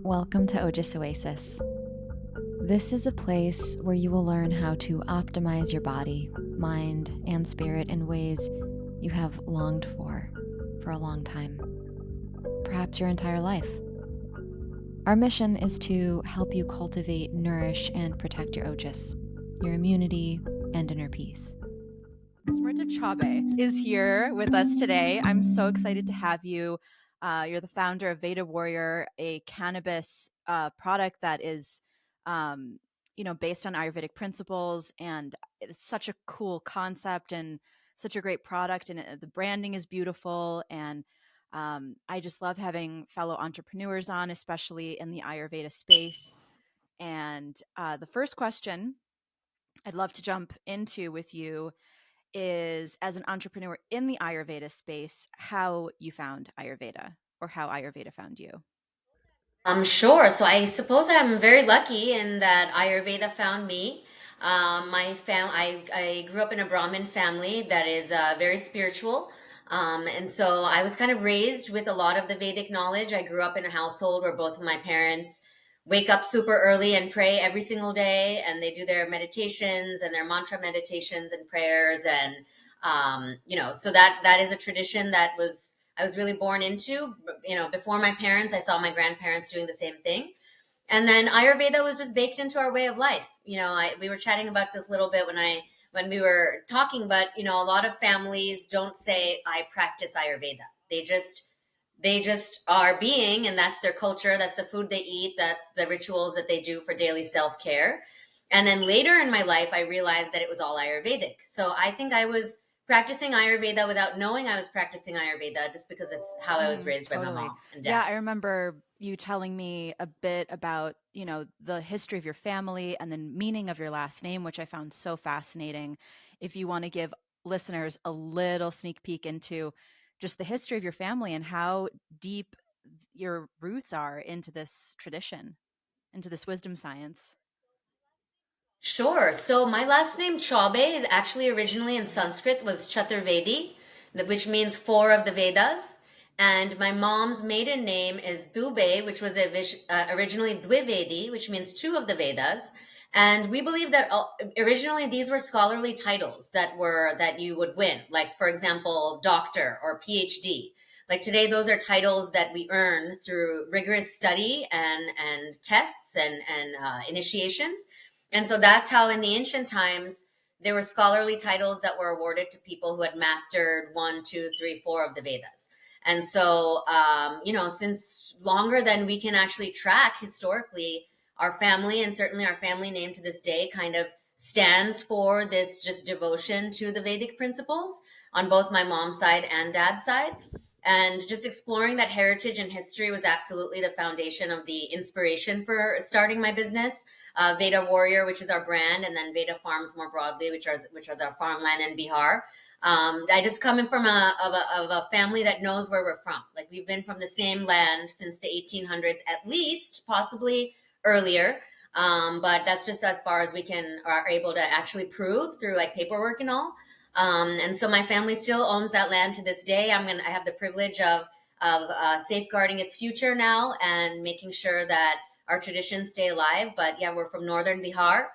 Welcome to Ojas Oasis. This is a place where you will learn how to optimize your body, mind, and spirit in ways you have longed for a long time, perhaps your entire life. Our mission is to help you cultivate, nourish, and protect your ojas, your immunity, and inner peace. Smrita Choubey is here with us today. I'm so excited to have you. You're the founder of Veda Warrior, a cannabis product that is, based on Ayurvedic principles, and it's such a cool concept and such a great product, and the branding is beautiful. And I just love having fellow entrepreneurs on, especially in the Ayurveda space. And the first question I'd love to jump into with you is, as an entrepreneur in the Ayurveda space, how you found Ayurveda or how Ayurveda found you. Sure. So I suppose I'm very lucky in that Ayurveda found me. I grew up in a Brahmin family that is very spiritual. And so I was kind of raised with a lot of the Vedic knowledge. I grew up in a household where both of my parents wake up super early and pray every single day, and they do their meditations and their mantra meditations and prayers. And, so that is a tradition that I was really born into. Before my parents, I saw my grandparents doing the same thing. And then Ayurveda was just baked into our way of life. We were chatting about this a little bit when we were talking, but a lot of families don't say I practice Ayurveda. They just are being, and that's their culture, that's the food they eat, that's the rituals that they do for daily self-care. And then later in my life I realized that it was all Ayurvedic. So I think I was practicing Ayurveda without knowing I was practicing Ayurveda, just because it's how I was raised by my Totally. mom and Yeah, dad. I remember you telling me a bit about, the history of your family and the meaning of your last name, which I found so fascinating. If you want to give listeners a little sneak peek into just the history of your family and how deep your roots are into this tradition, into this wisdom science. Sure. So my last name Chaubey is actually originally in Mhm. Sanskrit was Chaturvedi, which means four of the Vedas. And my mom's maiden name is Dubey, which was originally Dvivedi, which means two of the Vedas. And we believe that originally these were scholarly titles that you would win, like for example, doctor or PhD. Like today, those are titles that we earn through rigorous study and tests and initiations. And so that's how in the ancient times there were scholarly titles that were awarded to people who had mastered one, two, three, four of the Vedas. And so, since longer than we can actually track historically, our family and certainly our family name to this day kind of stands for this just devotion to the Vedic principles on both my mom's side and dad's side. And just exploring that heritage and history was absolutely the foundation of the inspiration for starting my business. Veda Warrior, which is our brand, and then Veda Farms more broadly, which is our farmland in Bihar. I just come in from a family that knows where we're from. Like we've been from the same land since the 1800s, at least, possibly earlier. But that's just as far as we are able to actually prove through like paperwork and all. And so my family still owns that land to this day. I have the privilege of safeguarding its future now and making sure that our traditions stay alive. But yeah, we're from northern Bihar.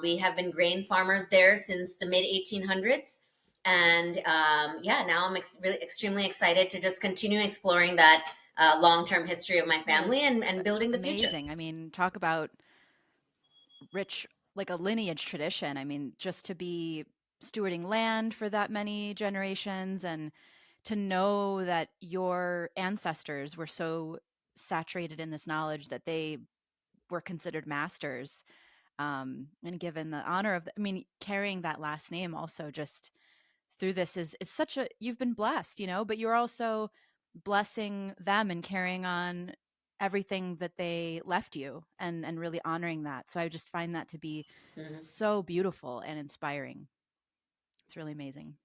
We have been grain farmers there since the mid 1800s. And now I'm really extremely excited to just continue exploring that long term history of my That family is and building the future. amazing. I mean, talk about rich, like a lineage tradition. I mean, just to be stewarding land for that many generations and to know that your ancestors were so saturated in this knowledge that they were considered masters, and given the honor of, I mean, carrying that last name also just through this is such a, you've been blessed, but you're also blessing them and carrying on everything that they left you and really honoring that. So I just find that to be Mhm. so beautiful and inspiring. It's really amazing.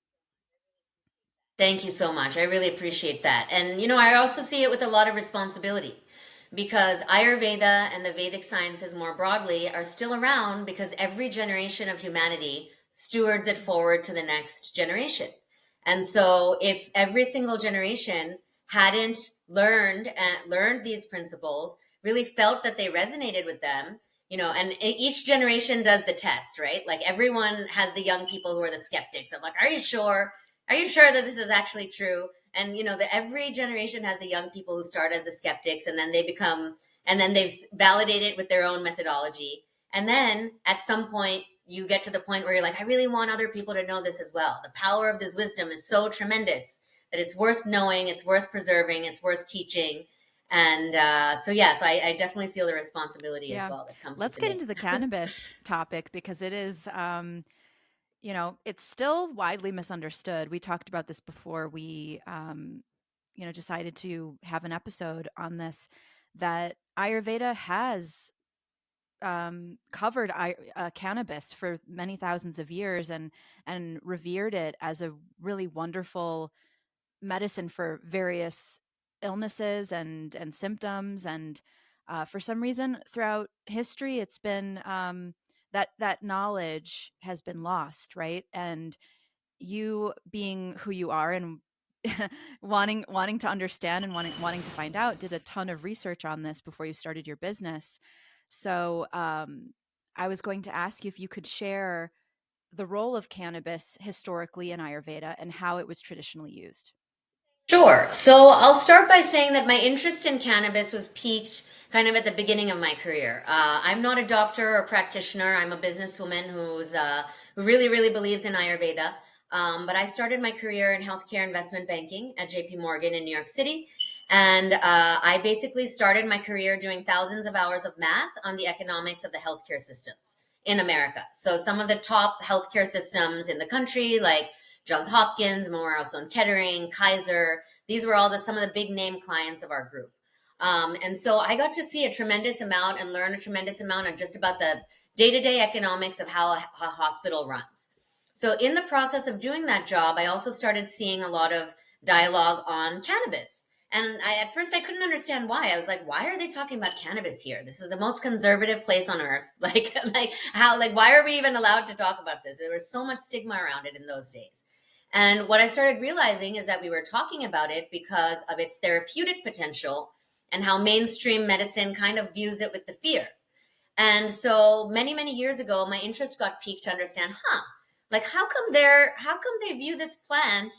Thank you so much. I really appreciate that. And, I also see it with a lot of responsibility because Ayurveda and the Vedic sciences more broadly are still around because every generation of humanity stewards it forward to the next generation. And so if every single generation hadn't learned these principles, really felt that they resonated with them, and each generation does the test, right? Like everyone has the young people who are the skeptics of like, are you sure? Are you sure that this is actually true? And every generation has the young people who start as the skeptics, and then they've validated it with their own methodology. And then at some point, you get to the point where you're like, I really want other people to know this as well. The power of this wisdom is so tremendous that it's worth knowing, it's worth preserving, it's worth teaching. And so I definitely feel the responsibility as Yeah. well that comes with Let's the get name. into the cannabis topic because it is, it's still widely misunderstood. We talked about this before we, decided to have an episode on this, that Ayurveda has covered cannabis for many thousands of years and revered it as a really wonderful medicine for various illnesses and symptoms. And for some reason, throughout history, it's been that knowledge has been lost, right? And you being who you are and wanting to understand and wanting to find out, did a ton of research on this before you started your business. So I was going to ask you if you could share the role of cannabis historically in Ayurveda and how it was traditionally used. Sure. So I'll start by saying that my interest in cannabis was piqued kind of at the beginning of my career. I'm not a doctor or practitioner. I'm a businesswoman who really, really believes in Ayurveda. But I started my career in healthcare investment banking at JP Morgan in New York City. And I basically started my career doing thousands of hours of math on the economics of the healthcare systems in America. So some of the top healthcare systems in the country, like Johns Hopkins, Memorial Sloan Kettering, Kaiser. These were all some of the big name clients of our group. And so I got to see a tremendous amount and learn a tremendous amount on just about the day-to-day economics of how a hospital runs. So in the process of doing that job, I also started seeing a lot of dialogue on cannabis. And at first I couldn't understand why. I was like, why are they talking about cannabis here? This is the most conservative place on earth. Why are we even allowed to talk about this? There was so much stigma around it in those days. And what I started realizing is that we were talking about it because of its therapeutic potential and how mainstream medicine kind of views it with the fear. And so many, many years ago, my interest got piqued to understand, like how come they view this plant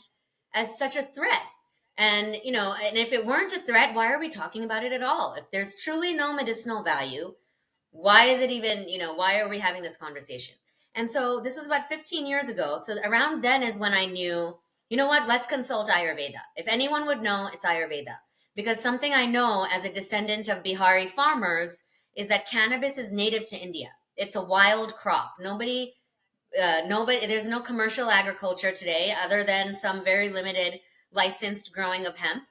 as such a threat? And and if it weren't a threat, why are we talking about it at all? If there's truly no medicinal value, why is it even, why are we having this conversation? And so this was about 15 years ago. So around then is when I knew, you know what, let's consult Ayurveda. If anyone would know, it's Ayurveda. Because something I know as a descendant of Bihari farmers is that cannabis is native to India. It's a wild crop. Nobody, there's no commercial agriculture today other than some very limited licensed growing of hemp.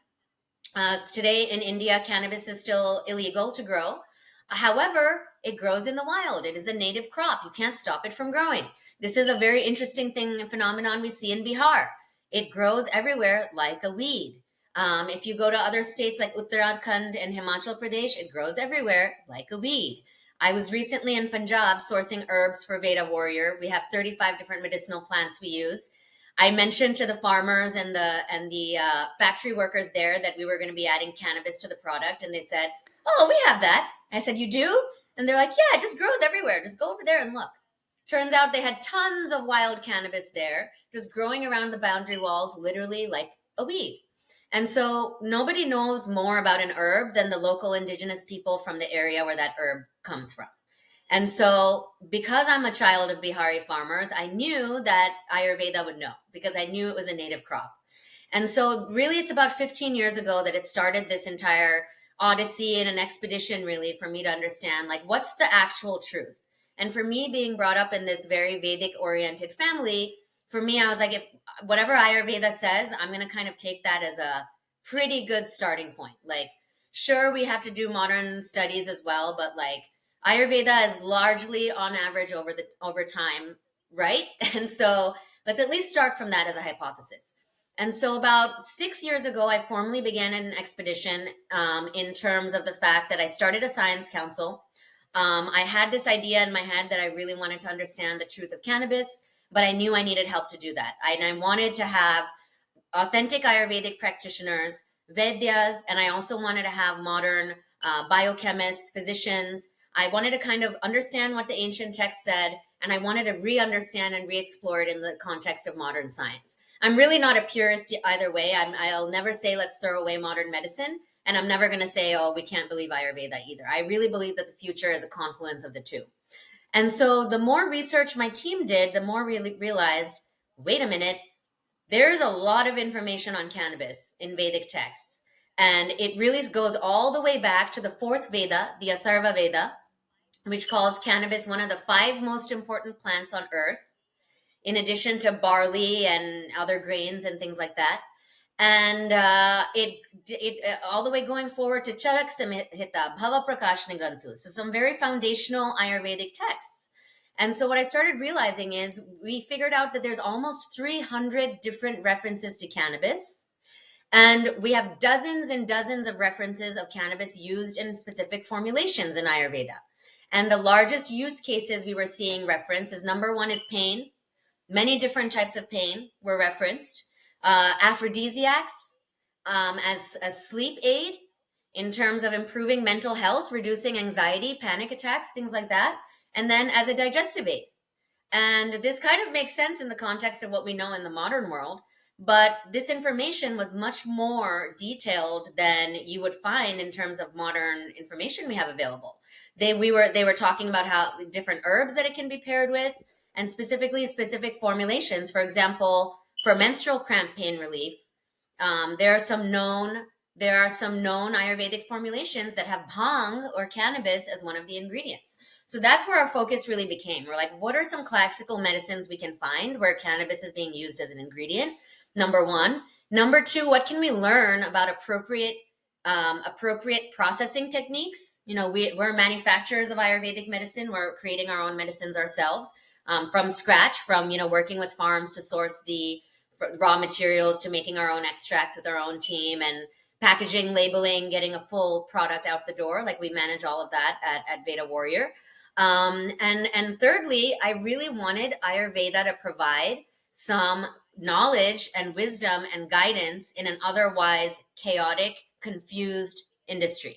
Today in India, cannabis is still illegal to grow. However, it grows in the wild. It is a native crop. You can't stop it from growing. This is a very interesting phenomenon we see in Bihar. It grows everywhere like a weed. If you go to other states like Uttarakhand and Himachal Pradesh, it grows everywhere like a weed. I was recently in Punjab sourcing herbs for Veda Warrior. We have 35 different medicinal plants we use. I mentioned to the farmers and the factory workers there that we were going to be adding cannabis to the product, and they said, "Oh, we have that." I said, "You do?" And they're like, "Yeah, it just grows everywhere. Just go over there and look." Turns out they had tons of wild cannabis there, just growing around the boundary walls, literally like a weed. And so nobody knows more about an herb than the local indigenous people from the area where that herb comes from. And so, because I'm a child of Bihari farmers, I knew that Ayurveda would know because I knew it was a native crop. And so, really, it's about 15 years ago that it started this entire odyssey and an expedition, really, for me to understand like what's the actual truth. And for me, being brought up in this very Vedic oriented family, for me, I was like, if whatever Ayurveda says, I'm going to kind of take that as a pretty good starting point. Like, sure, we have to do modern studies as well, but like, Ayurveda is largely on average over time, right? And so let's at least start from that as a hypothesis. And so about 6 years ago, I formally began an expedition in terms of the fact that I started a science council. I had this idea in my head that I really wanted to understand the truth of cannabis, but I knew I needed help to do that. And I wanted to have authentic Ayurvedic practitioners, Vedas, and I also wanted to have modern biochemists, physicians. I wanted to kind of understand what the ancient text said, and I wanted to re-understand and re-explore it in the context of modern science. I'm really not a purist either way. I'll never say let's throw away modern medicine, and I'm never going to say, oh, we can't believe Ayurveda either. I really believe that the future is a confluence of the two. And so the more research my team did, the more we realized, wait a minute, there's a lot of information on cannabis in Vedic texts. And it really goes all the way back to the fourth Veda, the Atharva Veda, which calls cannabis one of the five most important plants on earth, in addition to barley and other grains and things like that. And it all the way going forward to Charak Samhita, Bhava Prakash Nigantu. So some very foundational Ayurvedic texts. And so what I started realizing is we figured out that there's almost 300 different references to cannabis. And we have dozens and dozens of references of cannabis used in specific formulations in Ayurveda. And the largest use cases we were seeing referenced is number one is pain. Many different types of pain were referenced. Aphrodisiacs as sleep aid in terms of improving mental health, reducing anxiety, panic attacks, things like that. And then as a digestive aid. And this kind of makes sense in the context of what we know in the modern world. But this information was much more detailed than you would find in terms of modern information we have available. They were talking about how different herbs that it can be paired with, and specifically specific formulations. For example, for menstrual cramp pain relief, there are some known Ayurvedic formulations that have bhang or cannabis as one of the ingredients. So that's where our focus really became. We're like, what are some classical medicines we can find where cannabis is being used as an ingredient? Number one. Number two, what can we learn about appropriate processing techniques? We're manufacturers of Ayurvedic medicine. We're creating our own medicines ourselves from scratch, from working with farms to source the raw materials to making our own extracts with our own team, and packaging, labeling, getting a full product out the door. Like, we manage all of that at Veda Warrior. And thirdly, I really wanted Ayurveda to provide some knowledge and wisdom and guidance in an otherwise chaotic, confused industry.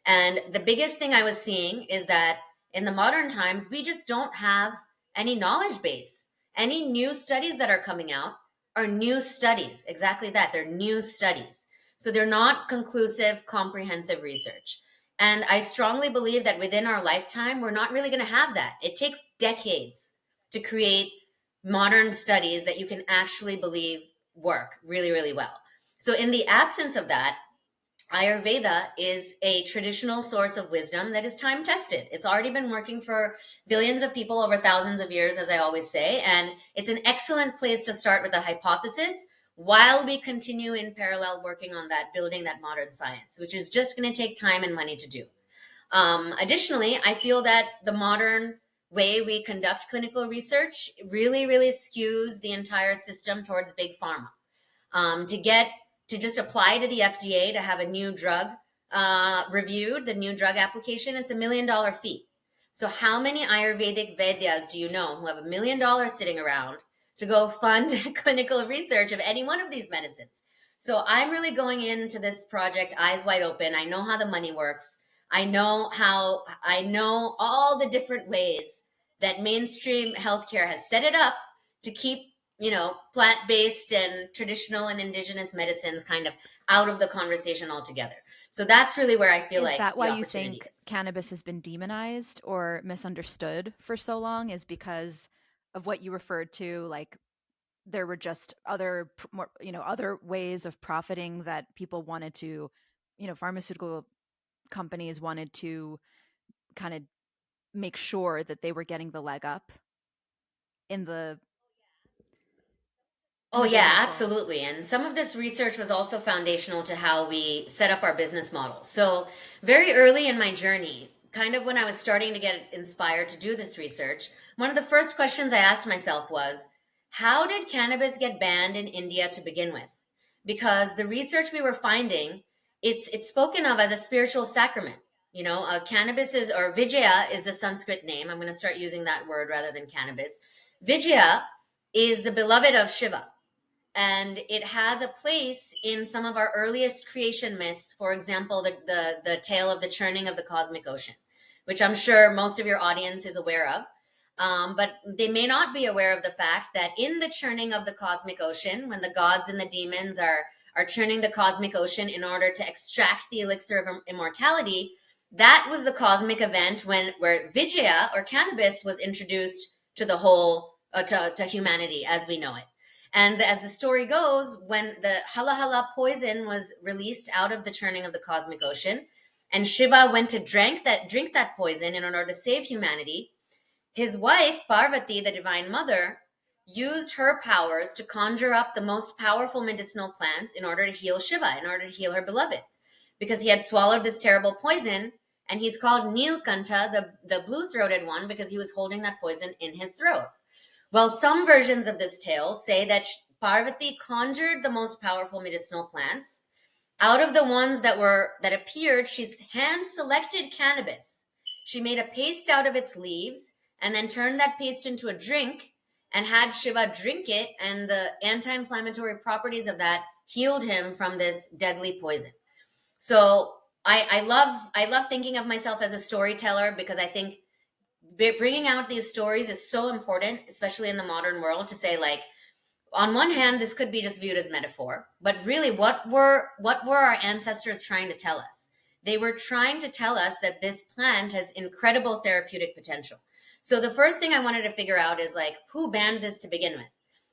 And the biggest thing I was seeing is that in the modern times, we just don't have any knowledge base. Any new studies that are coming out are new studies. Exactly that. They're new studies. So they're not conclusive, comprehensive research. And I strongly believe that within our lifetime, we're not really going to have that. It takes decades to create modern studies that you can actually believe work really, really well. So in the absence of that, Ayurveda is a traditional source of wisdom that is time tested. It's already been working for billions of people over thousands of years, as I always say. And it's an excellent place to start with a hypothesis while we continue in parallel working on that, building that modern science, which is just going to take time and money to do. Additionally, I feel that the modern way we conduct clinical research really, really skews the entire system towards big pharma. To just apply to the FDA to have a new drug reviewed, the new drug application, it's $1 million fee. So how many Ayurvedic Vedas do you know who have $1 million sitting around to go fund clinical research of any one of these medicines? So I'm really going into this project eyes wide open. I know how the money works. I know all the different ways that mainstream healthcare has set it up to keep plant-based and traditional and indigenous medicines kind of out of the conversation altogether. So that's really where I feel Is like that why the you opportunity think is. cannabis has been demonized or misunderstood for so long, is because of what you referred to, like there were just other other ways of profiting that people wanted to, pharmaceutical companies wanted to kind of make sure that they were getting the leg up in the Oh, yeah, business world? absolutely. And some of this research was also foundational to how we set up our business model. So, very early in my journey, kind of when I was starting to get inspired to do this research, one of the first questions I asked myself was, how did cannabis get banned in India to begin with? Because the research we were finding, it's spoken of as a spiritual sacrament. Cannabis is, or Vijaya is the Sanskrit name. I'm going to start using that word rather than cannabis. Vijaya is the beloved of Shiva. and it has a place in some of our earliest creation myths. For example, the tale of the churning of the cosmic ocean, which I'm sure most of your audience is aware of. But they may not be aware of the fact that in the churning of the cosmic ocean, when the gods and the demons are churning the cosmic ocean in order to extract the elixir of immortality, that was the cosmic event where Vijaya or cannabis was introduced to the whole to humanity as we know it. And as the story goes, when the hala hala poison was released out of the churning of the cosmic ocean, and Shiva went to drink that poison in order to save humanity, his wife, Parvati, the divine mother, used her powers to conjure up the most powerful medicinal plants in order to heal Shiva, in order to heal her beloved, because he had swallowed this terrible poison, and he's called Nilkantha, the blue-throated one, because he was holding that poison in his throat. Well, some versions of this tale say that Parvati conjured the most powerful medicinal plants. Out of the ones that appeared, she's hand-selected cannabis. She made a paste out of its leaves and then turned that paste into a drink and had Shiva drink it, and the anti-inflammatory properties of that healed him from this deadly poison. So I love thinking of myself as a storyteller, because I think bringing out these stories is so important, especially in the modern world, to say, like, on one hand, this could be just viewed as metaphor, but really, what were our ancestors trying to tell us? They were trying to tell us that this plant has incredible therapeutic potential. So the first thing I wanted to figure out is, like, who banned this to begin with?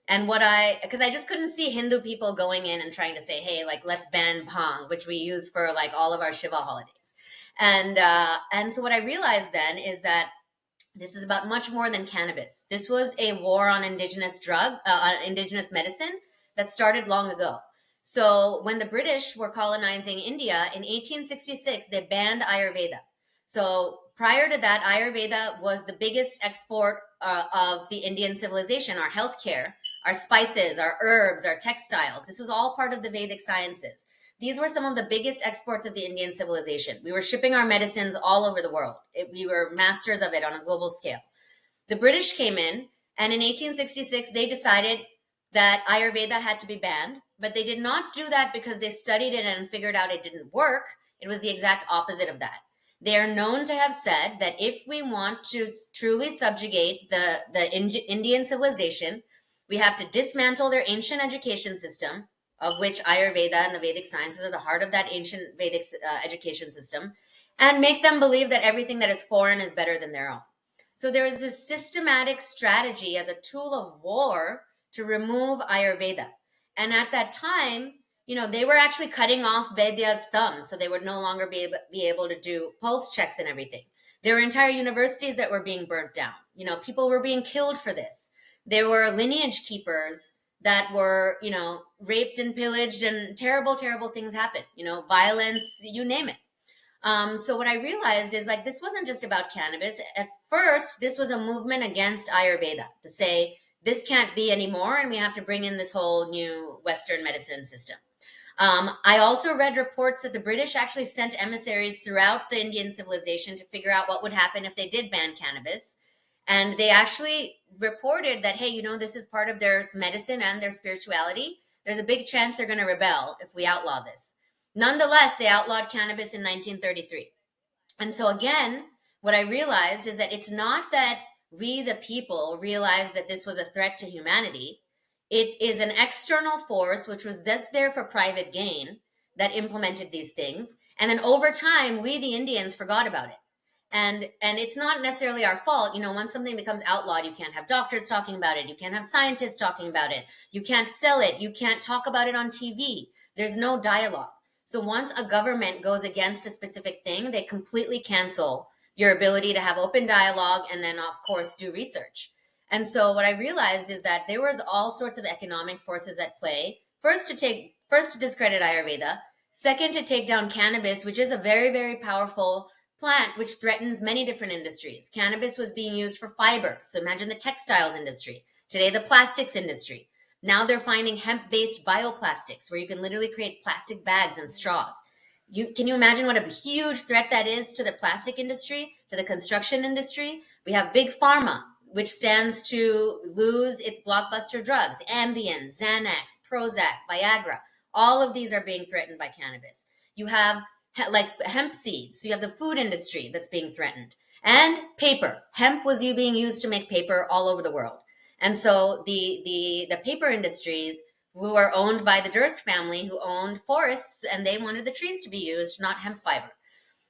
And because I just couldn't see Hindu people going in and trying to say, hey, like, let's ban bhang, which we use for like all of our Shiva holidays. And so what I realized then is that this is about much more than cannabis. This was a war on indigenous medicine that started long ago. So when the British were colonizing India in 1866, they banned Ayurveda. So prior to that, Ayurveda was the biggest export of the Indian civilization, our healthcare, our spices, our herbs, our textiles. This was all part of the Vedic sciences. These were some of the biggest exports of the Indian civilization. We were shipping our medicines all over the world. We were masters of it on a global scale. The British came in, and in 1866, they decided that Ayurveda had to be banned, but they did not do that because they studied it and figured out it didn't work. It was the exact opposite of that. They are known to have said that if we want to truly subjugate the Indian civilization, we have to dismantle their ancient education system, of which Ayurveda and the Vedic sciences are the heart of that ancient Vedic education system, and make them believe that everything that is foreign is better than their own. So there is a systematic strategy as a tool of war to remove Ayurveda. And at that time, they were actually cutting off Vedya's thumbs, so they would no longer be able to do pulse checks and everything. There were entire universities that were being burnt down. People were being killed for this. There were lineage keepers that were, raped and pillaged, and terrible, terrible things happened, violence, you name it. So what I realized is, like, this wasn't just about cannabis. At first, this was a movement against Ayurveda to say this can't be anymore, and we have to bring in this whole new Western medicine system. I also read reports that the British actually sent emissaries throughout the Indian civilization to figure out what would happen if they did ban cannabis. And they actually reported that, hey, this is part of their medicine and their spirituality. There's a big chance they're going to rebel if we outlaw this. Nonetheless, they outlawed cannabis in 1933. And so again, what I realized is that it's not that we, the people, realized that this was a threat to humanity. It is an external force, which was just there for private gain, that implemented these things. And then over time, we, the Indians, forgot about it. And it's not necessarily our fault. Once something becomes outlawed, you can't have doctors talking about it. You can't have scientists talking about it. You can't sell it. You can't talk about it on TV. There's no dialogue. So once a government goes against a specific thing, they completely cancel your ability to have open dialogue and then, of course, do research. And so what I realized is that there was all sorts of economic forces at play. First, to discredit Ayurveda. Second, to take down cannabis, which is a very, very powerful plant which threatens many different industries. Cannabis was being used for fiber. So imagine the textiles industry. Today, the plastics industry. Now they're finding hemp-based bioplastics where you can literally create plastic bags and straws. Can you imagine what a huge threat that is to the plastic industry, to the construction industry? We have big pharma. which stands to lose its blockbuster drugs, Ambien, Xanax, Prozac, Viagra. All of these are being threatened by cannabis. You have like hemp seeds. So you have the food industry that's being threatened. And paper. Hemp was being used to make paper all over the world. And so the paper industries who are owned by the Durst family, who owned forests, and they wanted the trees to be used, not hemp fiber.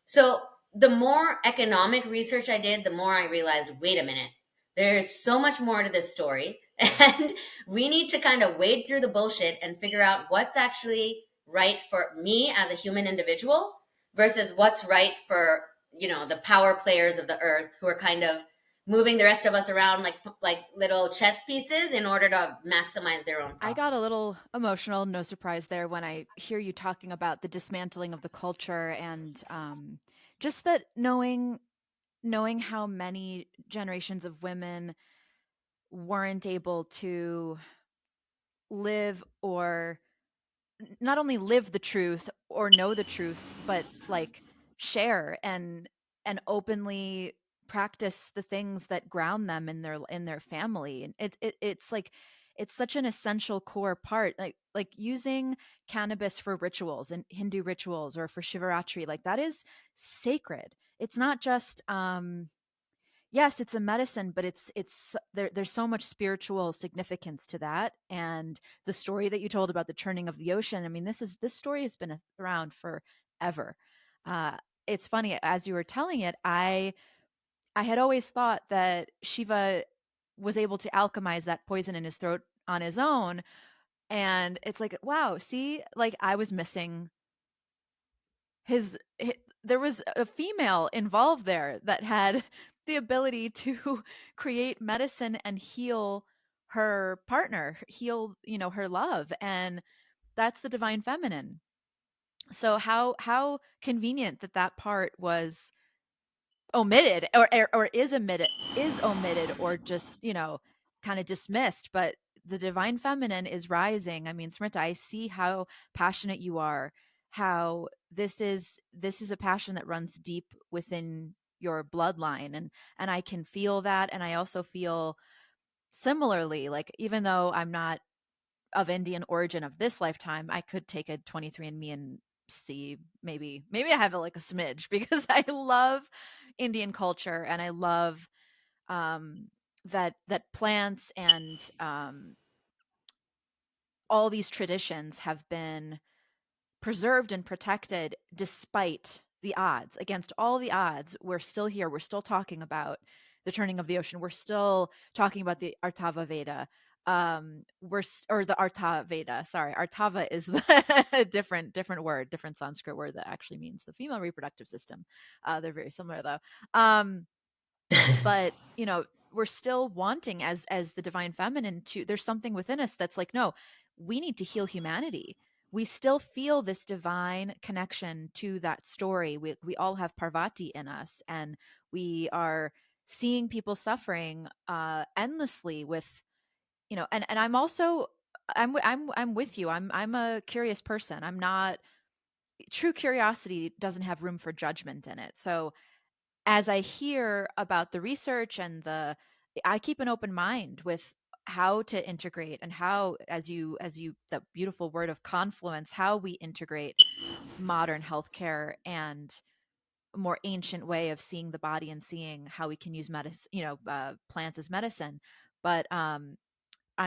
So the more economic research I did, the more I realized, wait a minute, there's so much more to this story. And we need to kind of wade through the bullshit and figure out what's actually right for me as a human individual versus what's right for, the power players of the earth who are kind of moving the rest of us around like little chess pieces in order to maximize their own I got a profits. little emotional, no surprise there, when I hear you talking about the dismantling of the culture and just that knowing how many generations of women weren't able to live or not only live the truth or know the truth, but like share and openly practice the things that ground them in their family. And it's like it's such an essential core part, like using cannabis for rituals and Hindu rituals or for Shivaratri, like that is sacred. It's not just yes, it's a medicine, but there's so much spiritual significance to that. And the story that you told about the turning of the ocean, I mean, this story has been around forever. uh it's funny, as you were telling it, I had always thought that Shiva was able to alchemize that poison in his throat on his own. And it's like, wow, see, like I was missing his there was a female involved there that had the ability to create medicine and heal her partner, heal, her love. And that's the divine feminine. So how convenient that that part was omitted, or is omitted, or just, kind of dismissed. But the divine feminine is rising. I mean, Smrita, I see how passionate you are, how this is a passion that runs deep within your bloodline. And I can feel that. And I also feel similarly, like, even though I'm not of Indian origin of this lifetime, I could take a 23andMe and see, maybe I have like a smidge, because I love Indian culture. And I love that plants and all these traditions have been preserved and protected despite the odds. Against all the odds, we're still here. We're still talking about the turning of the ocean. We're still talking about the Artava Veda. Or the Arta Veda. Sorry, Artava is the different word, different Sanskrit word that actually means the female reproductive system. They're very similar though. But we're still wanting, as the divine feminine, to there's something within us that's like, no, we need to heal humanity. We still feel this divine connection to that story. We all have Parvati in us, and we are seeing people suffering endlessly with, and I'm also, I'm with you. I'm a curious person. I'm not True curiosity doesn't have room for judgment in it. So as I hear about the research and I keep an open mind with how to integrate, and how, as you the beautiful word of confluence, how we integrate modern healthcare and a more ancient way of seeing the body and seeing how we can use medicine, plants as medicine. But I'm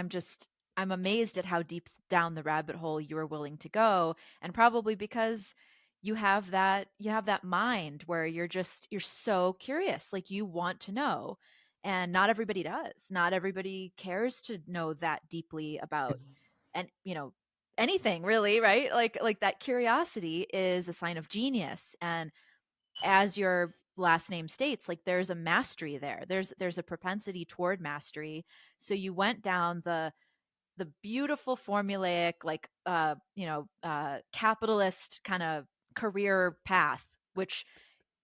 just I'm amazed at how deep down the rabbit hole you are willing to go, and probably because you have that mind where you're so curious, like you want to know. And not everybody does. Not everybody cares to know that deeply about, and anything really, right? Like that curiosity is a sign of genius. And as your last name states, like there's a mastery there. There's a propensity toward mastery. So you went down the beautiful formulaic, like capitalist kind of career path, which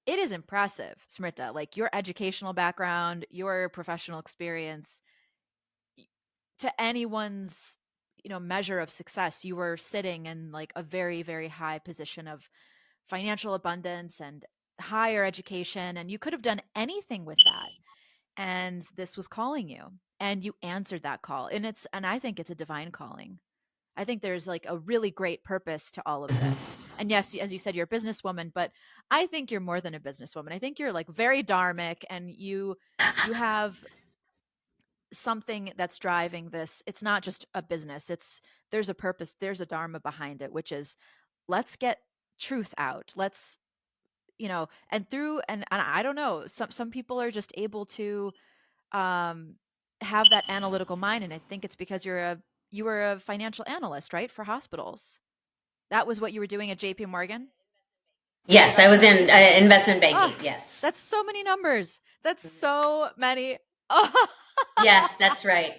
it is impressive, Smrita. Like your educational background, your professional experience, to anyone's measure of success, you were sitting in like a very, very high position of financial abundance and higher education, and you could have done anything with that. and this was calling you, and you answered that call. And I think it's a divine calling. I think there's like a really great purpose to all of this. And yes, as you said, you're a businesswoman, but I think you're more than a businesswoman. I think you're like very dharmic, and you have something that's driving this. It's not just a business. There's a purpose, there's a dharma behind it, which is let's get truth out. Let's, and through and I don't know, some people are just able to um have that analytical mind, and I think it's because you were a financial analyst, right, for hospitals. That was what you were doing at JP Morgan? Yes, I was Investment in banking? investment banking. Ah, Yes. that's so many numbers. That's so many. Oh. Yes, that's right.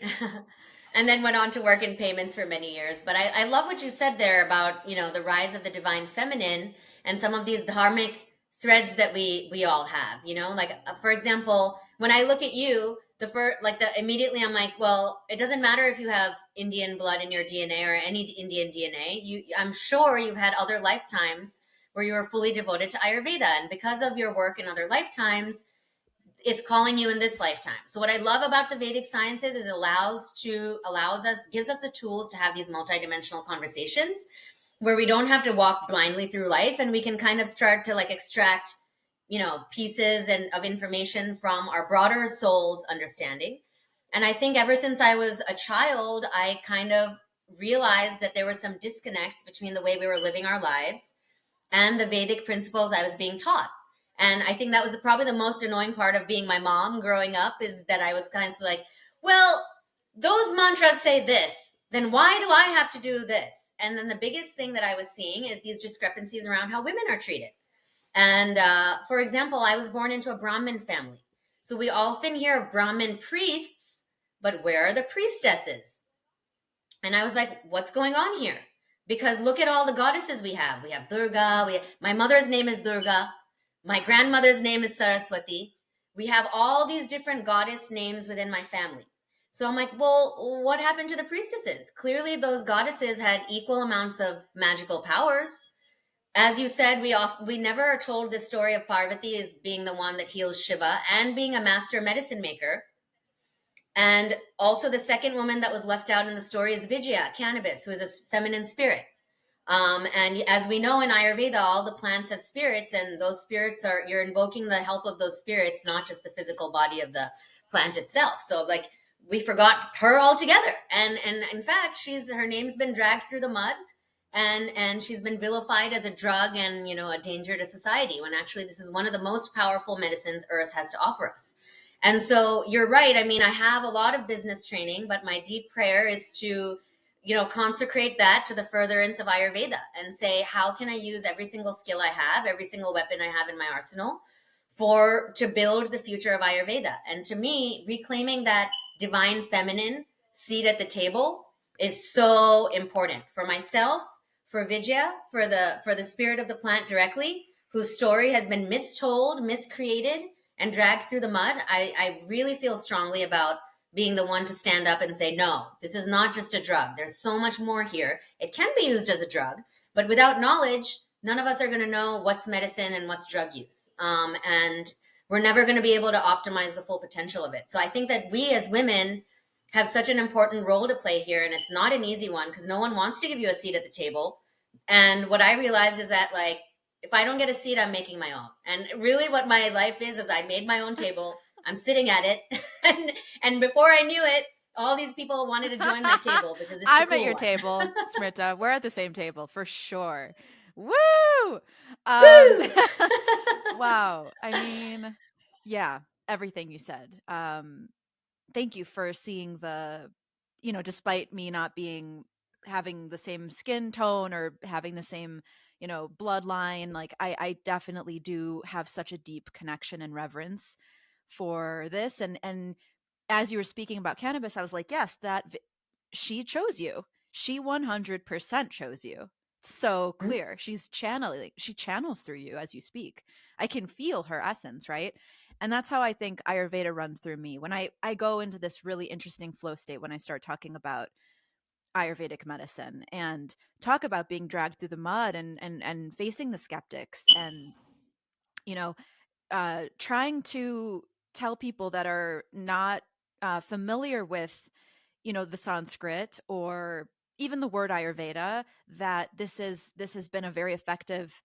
And then went on to work in payments for many years. But I love what you said there about, the rise of the divine feminine and some of these dharmic threads that we all have, like for example, when I look at you, the first like the immediately I'm like, well, it doesn't matter if you have Indian blood in your DNA or any Indian DNA. I'm sure you've had other lifetimes where you were fully devoted to Ayurveda, and because of your work in other lifetimes, it's calling you in this lifetime. So what I love about the Vedic sciences is allows us gives us the tools to have these multidimensional conversations where we don't have to walk blindly through life, and we can kind of start to like extract pieces and of information from our broader soul's understanding. And I think ever since I was a child, I kind of realized that there were some disconnects between the way we were living our lives and the Vedic principles I was being taught. And I think that was probably the most annoying part of being my mom growing up, is that I was kind of like, well, those mantras say this, then why do I have to do this? And then the biggest thing that I was seeing is these discrepancies around how women are treated. And for example, I was born into a Brahmin family. So we often hear of Brahmin priests, but where are the priestesses? And I was like, what's going on here? Because look at all the goddesses we have. We have Durga. My mother's name is Durga. My grandmother's name is Saraswati. We have all these different goddess names within my family. So I'm like, well, what happened to the priestesses? Clearly, those goddesses had equal amounts of magical powers. As you said, we never are told the story of Parvati as being the one that heals Shiva and being a master medicine maker. And also, the second woman that was left out in the story is Vijaya, Cannabis, who is a feminine spirit. And as we know in Ayurveda, all the plants have spirits, and those spirits you're invoking the help of those spirits, not just the physical body of the plant itself. So, like, we forgot her altogether. And in fact, her name's been dragged through the mud, and she's been vilified as a drug and a danger to society. When actually, this is one of the most powerful medicines Earth has to offer us. And so you're right. I mean, I have a lot of business training, but my deep prayer is to consecrate that to the furtherance of Ayurveda and say, how can I use every single skill I have, every single weapon I have in my arsenal to build the future of Ayurveda? And to me, reclaiming that divine feminine seat at the table is so important for myself, for Vijaya, for the spirit of the plant directly, whose story has been mistold, miscreated, and dragged through the mud. I really feel strongly about being the one to stand up and say, no, this is not just a drug. There's so much more here. It can be used as a drug, but without knowledge, none of us are going to know what's medicine and what's drug use. And we're never going to be able to optimize the full potential of it. So I think that we as women have such an important role to play here. And it's not an easy one because no one wants to give you a seat at the table. And what I realized is that, like, if I don't get a seat, I'm making my own. And really what my life is I made my own table. I'm sitting at it. and before I knew it, all these people wanted to join my table because it's the I'm at cool your one. table, Smrita. We're at the same table for sure. Woo! Um, Woo! wow. I mean, yeah, everything you said. Thank you for seeing despite me not being having the same skin tone or having the same, bloodline, like I definitely do have such a deep connection and reverence for this. And as you were speaking about cannabis, I was like, yes, she chose you. She 100% chose you. It's so clear. She channels through you as you speak. I can feel her essence, right? And that's how I think Ayurveda runs through me. When I go into this really interesting flow state, when I start talking about Ayurvedic medicine and talk about being dragged through the mud and facing the skeptics and, you know, trying to tell people that are not familiar with, the Sanskrit or even the word Ayurveda, that this has been a very effective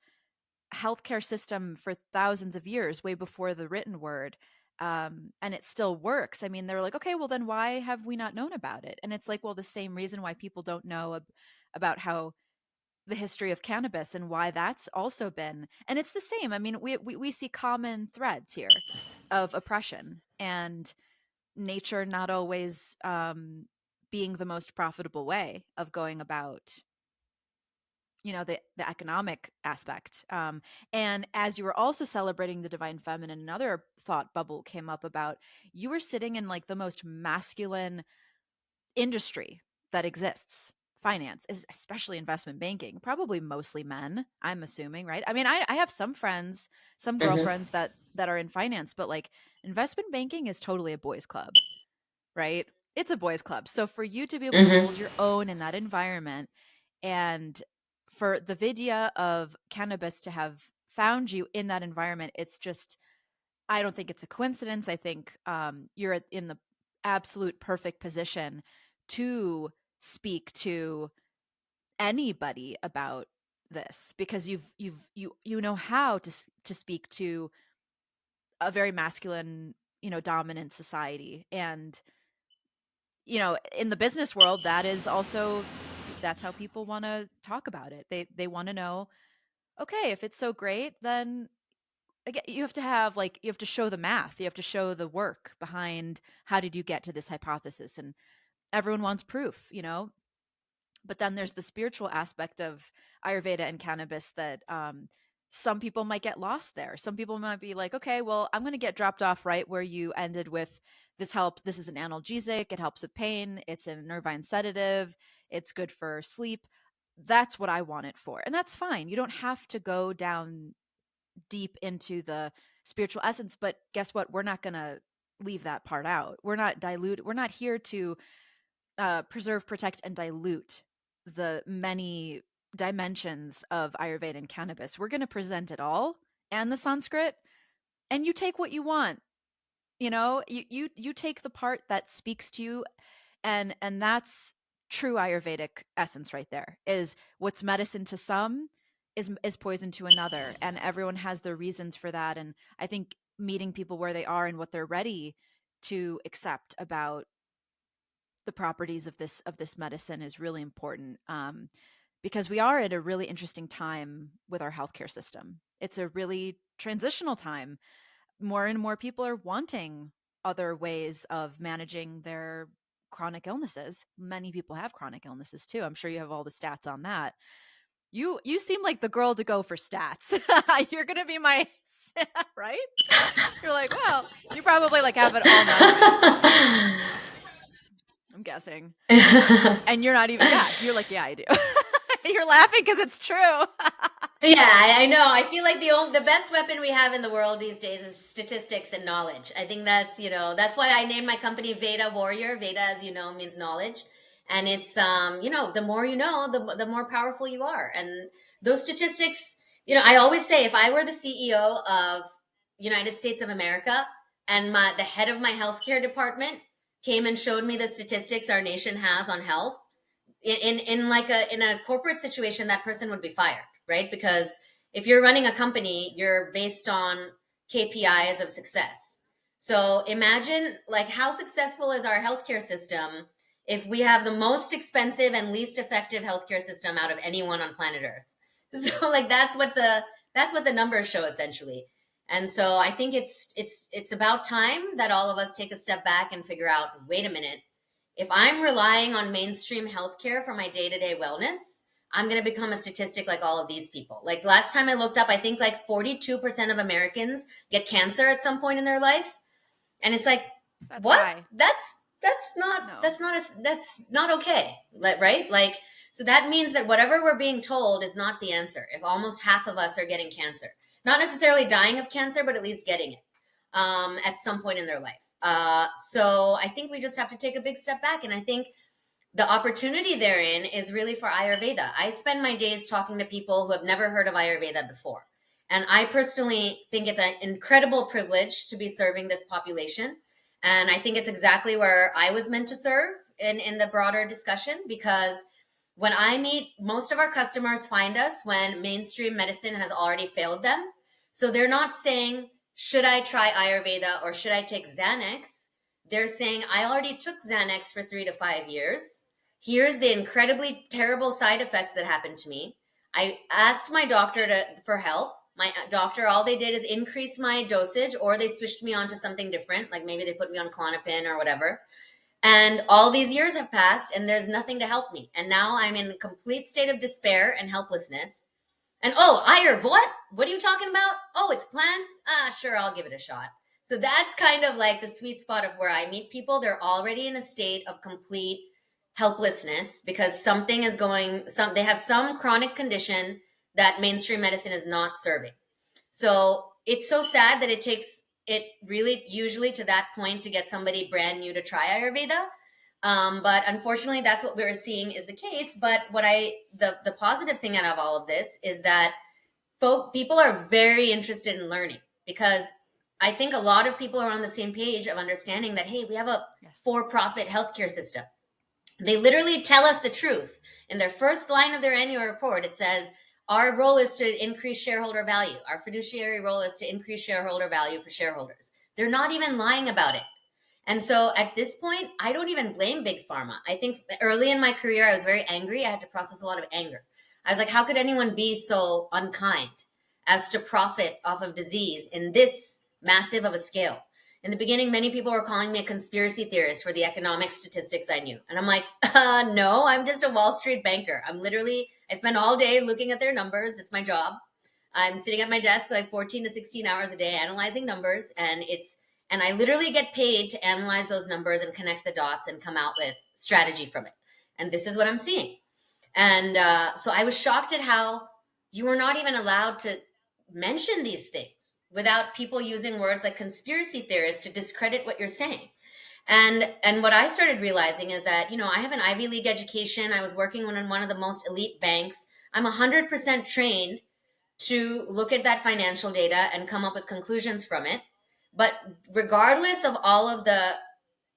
healthcare system for thousands of years, way before the written word. And it still works. I mean, they're like, okay, well, then why have we not known about it? And it's like, well, the same reason why people don't know about how the history of cannabis and why that's also been. And it's the same. I mean, we see common threads here of oppression and nature not always being the most profitable way of going about, the economic aspect. And as you were also celebrating the divine feminine, another thought bubble came up about, you were sitting in like the most masculine industry that exists. Finance is, especially investment banking, probably mostly men, I'm assuming, right? I mean, I have some friends, some Mm-hmm. girlfriends that are in finance, but like investment banking is totally a boys club, right? It's a boys club. So for you to be able to Mm-hmm. hold your own in that environment, and for the Vidya of cannabis to have found you in that environment, it's just, I don't think it's a coincidence. I think you're in the absolute perfect position to speak to anybody about this, because you know how to speak to a very masculine, dominant society. And in the business world, that is also, that's how people want to talk about it. They want to know, okay, if it's so great, then again, you have to have, like, you have to show the math, you have to show the work behind how did you get to this hypothesis, and everyone wants proof, but then there's the spiritual aspect of Ayurveda and cannabis that some people might get lost there. Some people might be like, okay, well, I'm going to get dropped off right where you ended with, this helps. This is an analgesic. It helps with pain. It's a nervine sedative. It's good for sleep. That's what I want it for. And that's fine. You don't have to go down deep into the spiritual essence, but guess what? We're not going to leave that part out. We're not dilute. We're not here to preserve, protect, and dilute the many dimensions of Ayurveda and cannabis. We're going to present it all and the Sanskrit, and you take what you want. You take the part that speaks to you, and that's true Ayurvedic essence right there. Is what's medicine to some is poison to another, and everyone has their reasons for that. And I think meeting people where they are and what they're ready to accept about the properties of this medicine is really important, because we are at a really interesting time with our healthcare system. It's a really transitional time. More and more people are wanting other ways of managing their chronic illnesses. Many people have chronic illnesses too. I'm sure you have all the stats on that. You seem like the girl to go for stats. You're gonna be my right. You're like, well, you probably like have it all memorized, I'm guessing. And you're not even, yeah, you're like, yeah, I do. You're laughing because it's true. Yeah, I know. I feel like the best weapon we have in the world these days is statistics and knowledge. I think that's why I named my company Veda Warrior. Veda, as you know, means knowledge, and it's the more you know, the more powerful you are. And those statistics, I always say, if I were the CEO of United States of America and the head of my healthcare department came and showed me the statistics our nation has on health, in like in a corporate situation, that person would be fired, right? Because if you're running a company, you're based on KPIs of success. So imagine, like, how successful is our healthcare system if we have the most expensive and least effective healthcare system out of anyone on planet Earth. So like that's what the numbers show essentially. And so I think it's about time that all of us take a step back and figure out, wait a minute, if I'm relying on mainstream healthcare for my day-to-day wellness, I'm going to become a statistic like all of these people. Like last time I looked up, I think like 42% of Americans get cancer at some point in their life. And it's like, That's what? high. That's not No. that's not okay. Right? Like, so that means that whatever we're being told is not the answer. If almost half of us are getting cancer, not necessarily dying of cancer, but at least getting it at some point in their life. So I think we just have to take a big step back. And I think the opportunity therein is really for Ayurveda. I spend my days talking to people who have never heard of Ayurveda before. And I personally think it's an incredible privilege to be serving this population. And I think it's exactly where I was meant to serve in the broader discussion, because when I meet, most of our customers find us when mainstream medicine has already failed them. So they're not saying, should I try Ayurveda or should I take Xanax? They're saying, I already took Xanax for 3 to 5 years. Here's the incredibly terrible side effects that happened to me. I asked my doctor for help. My doctor, all they did is increase my dosage, or they switched me on to something different. Like maybe they put me on Klonopin or whatever. And all these years have passed and there's nothing to help me. And now I'm in a complete state of despair and helplessness. And oh, Ayurveda, what? What are you talking about? Oh, it's plants? Ah, sure, I'll give it a shot. So that's kind of like the sweet spot of where I meet people. They're already in a state of complete helplessness because something is they have some chronic condition that mainstream medicine is not serving. So it's so sad that it takes it really usually to that point to get somebody brand new to try Ayurveda. But unfortunately, that's what we're seeing is the case. But the positive thing out of all of this is that people are very interested in learning, because I think a lot of people are on the same page of understanding that, hey, we have a for-profit healthcare system. They literally tell us the truth. In their first line of their annual report, it says, our role is to increase shareholder value. Our fiduciary role is to increase shareholder value for shareholders. They're not even lying about it. And so at this point, I don't even blame Big Pharma. I think early in my career, I was very angry. I had to process a lot of anger. I was like, how could anyone be so unkind as to profit off of disease in this massive of a scale? In the beginning, many people were calling me a conspiracy theorist for the economic statistics I knew. And I'm like, no, I'm just a Wall Street banker. I spend all day looking at their numbers. That's my job. I'm sitting at my desk like 14 to 16 hours a day analyzing numbers. And I literally get paid to analyze those numbers and connect the dots and come out with strategy from it. And this is what I'm seeing. And so I was shocked at how you were not even allowed to mention these things without people using words like conspiracy theorists to discredit what you're saying. And what I started realizing is that, I have an Ivy League education. I was working in one of the most elite banks. I'm 100% trained to look at that financial data and come up with conclusions from it. But regardless of all of the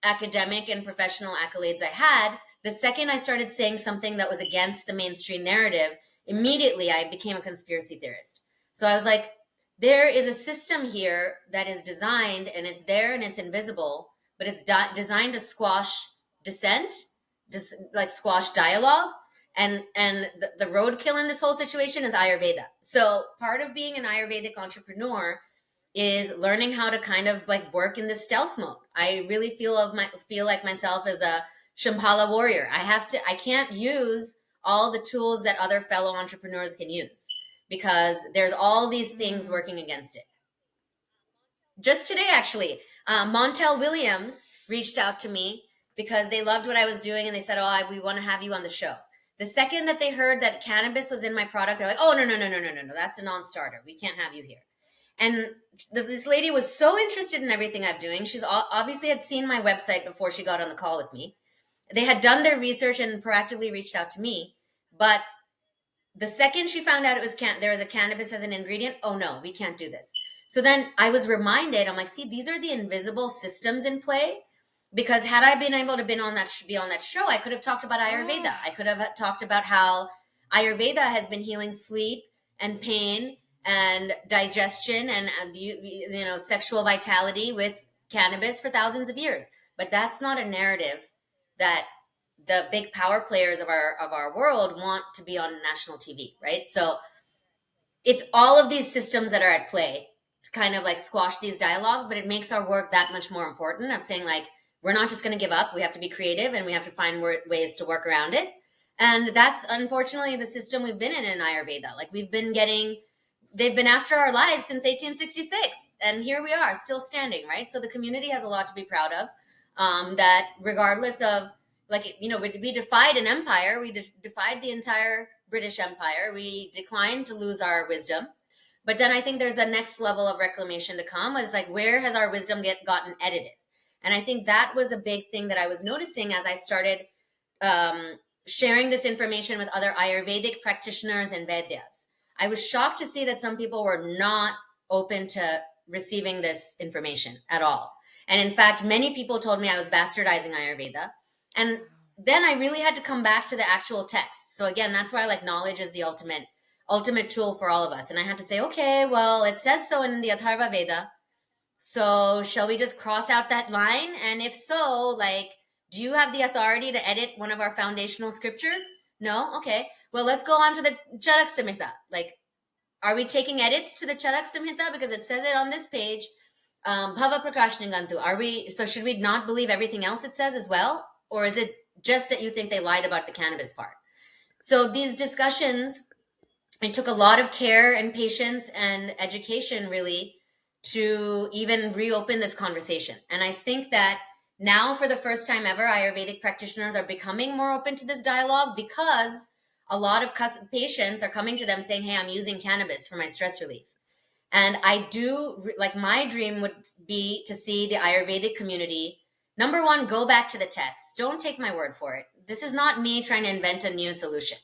academic and professional accolades I had, the second I started saying something that was against the mainstream narrative, immediately I became a conspiracy theorist. So I was like, there is a system here that is designed, and it's there and it's invisible, but it's designed to squash dissent, like squash dialogue. And the roadkill in this whole situation is Ayurveda. So part of being an Ayurvedic entrepreneur is learning how to kind of like work in this stealth mode. I really feel like myself as a Shambhala warrior. I can't use all the tools that other fellow entrepreneurs can use, because there's all these things working against it. Just today, actually, Montel Williams reached out to me because they loved what I was doing, and they said, we want to have you on the show. The second that they heard that cannabis was in my product, they're like, oh, no, that's a non-starter. We can't have you here. And this lady was so interested in everything I'm doing. She's obviously had seen my website before she got on the call with me. They had done their research and proactively reached out to me. But the second she found out there was a cannabis as an ingredient, oh no, we can't do this. So then I was reminded, I'm like, see, these are the invisible systems in play. Because had I been able to be on that show, I could have talked about Ayurveda. I could have talked about how Ayurveda has been healing sleep and pain and digestion and sexual vitality with cannabis for thousands of years. But that's not a narrative that the big power players of our world want to be on national TV, right? So it's all of these systems that are at play to kind of like squash these dialogues, but it makes our work that much more important, of saying like, we're not just going to give up. We have to be creative, and we have to find ways to work around it. And that's unfortunately the system we've been in Ayurveda. Like they've been after our lives since 1866, and here we are still standing, right? So the community has a lot to be proud of, that regardless of, like, we defied an empire. We defied the entire British Empire. We declined to lose our wisdom. But then I think there's a next level of reclamation to come. It's like, where has our wisdom gotten edited? And I think that was a big thing that I was noticing as I started sharing this information with other Ayurvedic practitioners and Vedas. I was shocked to see that some people were not open to receiving this information at all. And in fact, many people told me I was bastardizing Ayurveda. And then I really had to come back to the actual text. So again, that's why like knowledge is the ultimate tool for all of us. And I had to say, okay, well, it says so in the Atharva Veda. So shall we just cross out that line? And if so, like, do you have the authority to edit one of our foundational scriptures? No? Okay. Well, let's go on to the Charak Samhita. Like, are we taking edits to the Charak Samhita? Because it says it on this page. Bhava Prakashningantu. Are we, so should we not believe everything else it says as well? Or is it just that you think they lied about the cannabis part? So these discussions, it took a lot of care and patience and education really to even reopen this conversation. And I think that now, for the first time ever, Ayurvedic practitioners are becoming more open to this dialogue because a lot of patients are coming to them saying, hey, I'm using cannabis for my stress relief. And I do like, my dream would be to see the Ayurvedic community, number one, go back to the text. Don't take my word for it. This is not me trying to invent a new solution.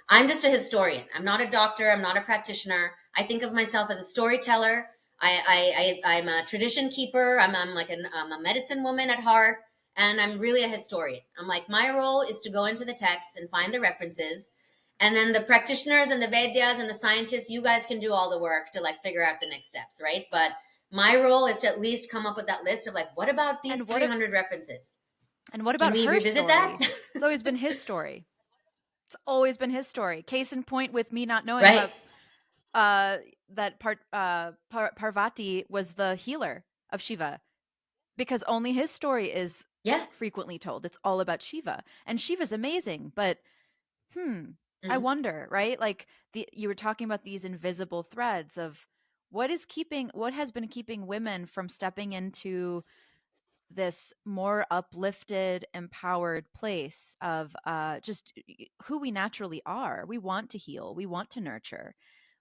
I'm just a historian. I'm not a doctor. I'm not a practitioner. I think of myself as a storyteller. I'm a tradition keeper. I'm a medicine woman at heart. And I'm really a historian. I'm like, my role is to go into the text and find the references, and then the practitioners and the Vedas and the scientists, you guys can do all the work to like figure out the next steps, right? But my role is to at least come up with that list of like, what about these 300 references? And what Can about we her revisit story? that? It's always been his story. It's always been his story. Case in point with me not knowing Right. about that Parvati was the healer of Shiva, because only his story is Yeah. frequently told. It's all about Shiva, and Shiva's amazing, but I Mhm. wonder, right? Like you were talking about these invisible threads of what has been keeping women from stepping into this more uplifted, empowered place of just who we naturally are. We want to heal. We want to nurture.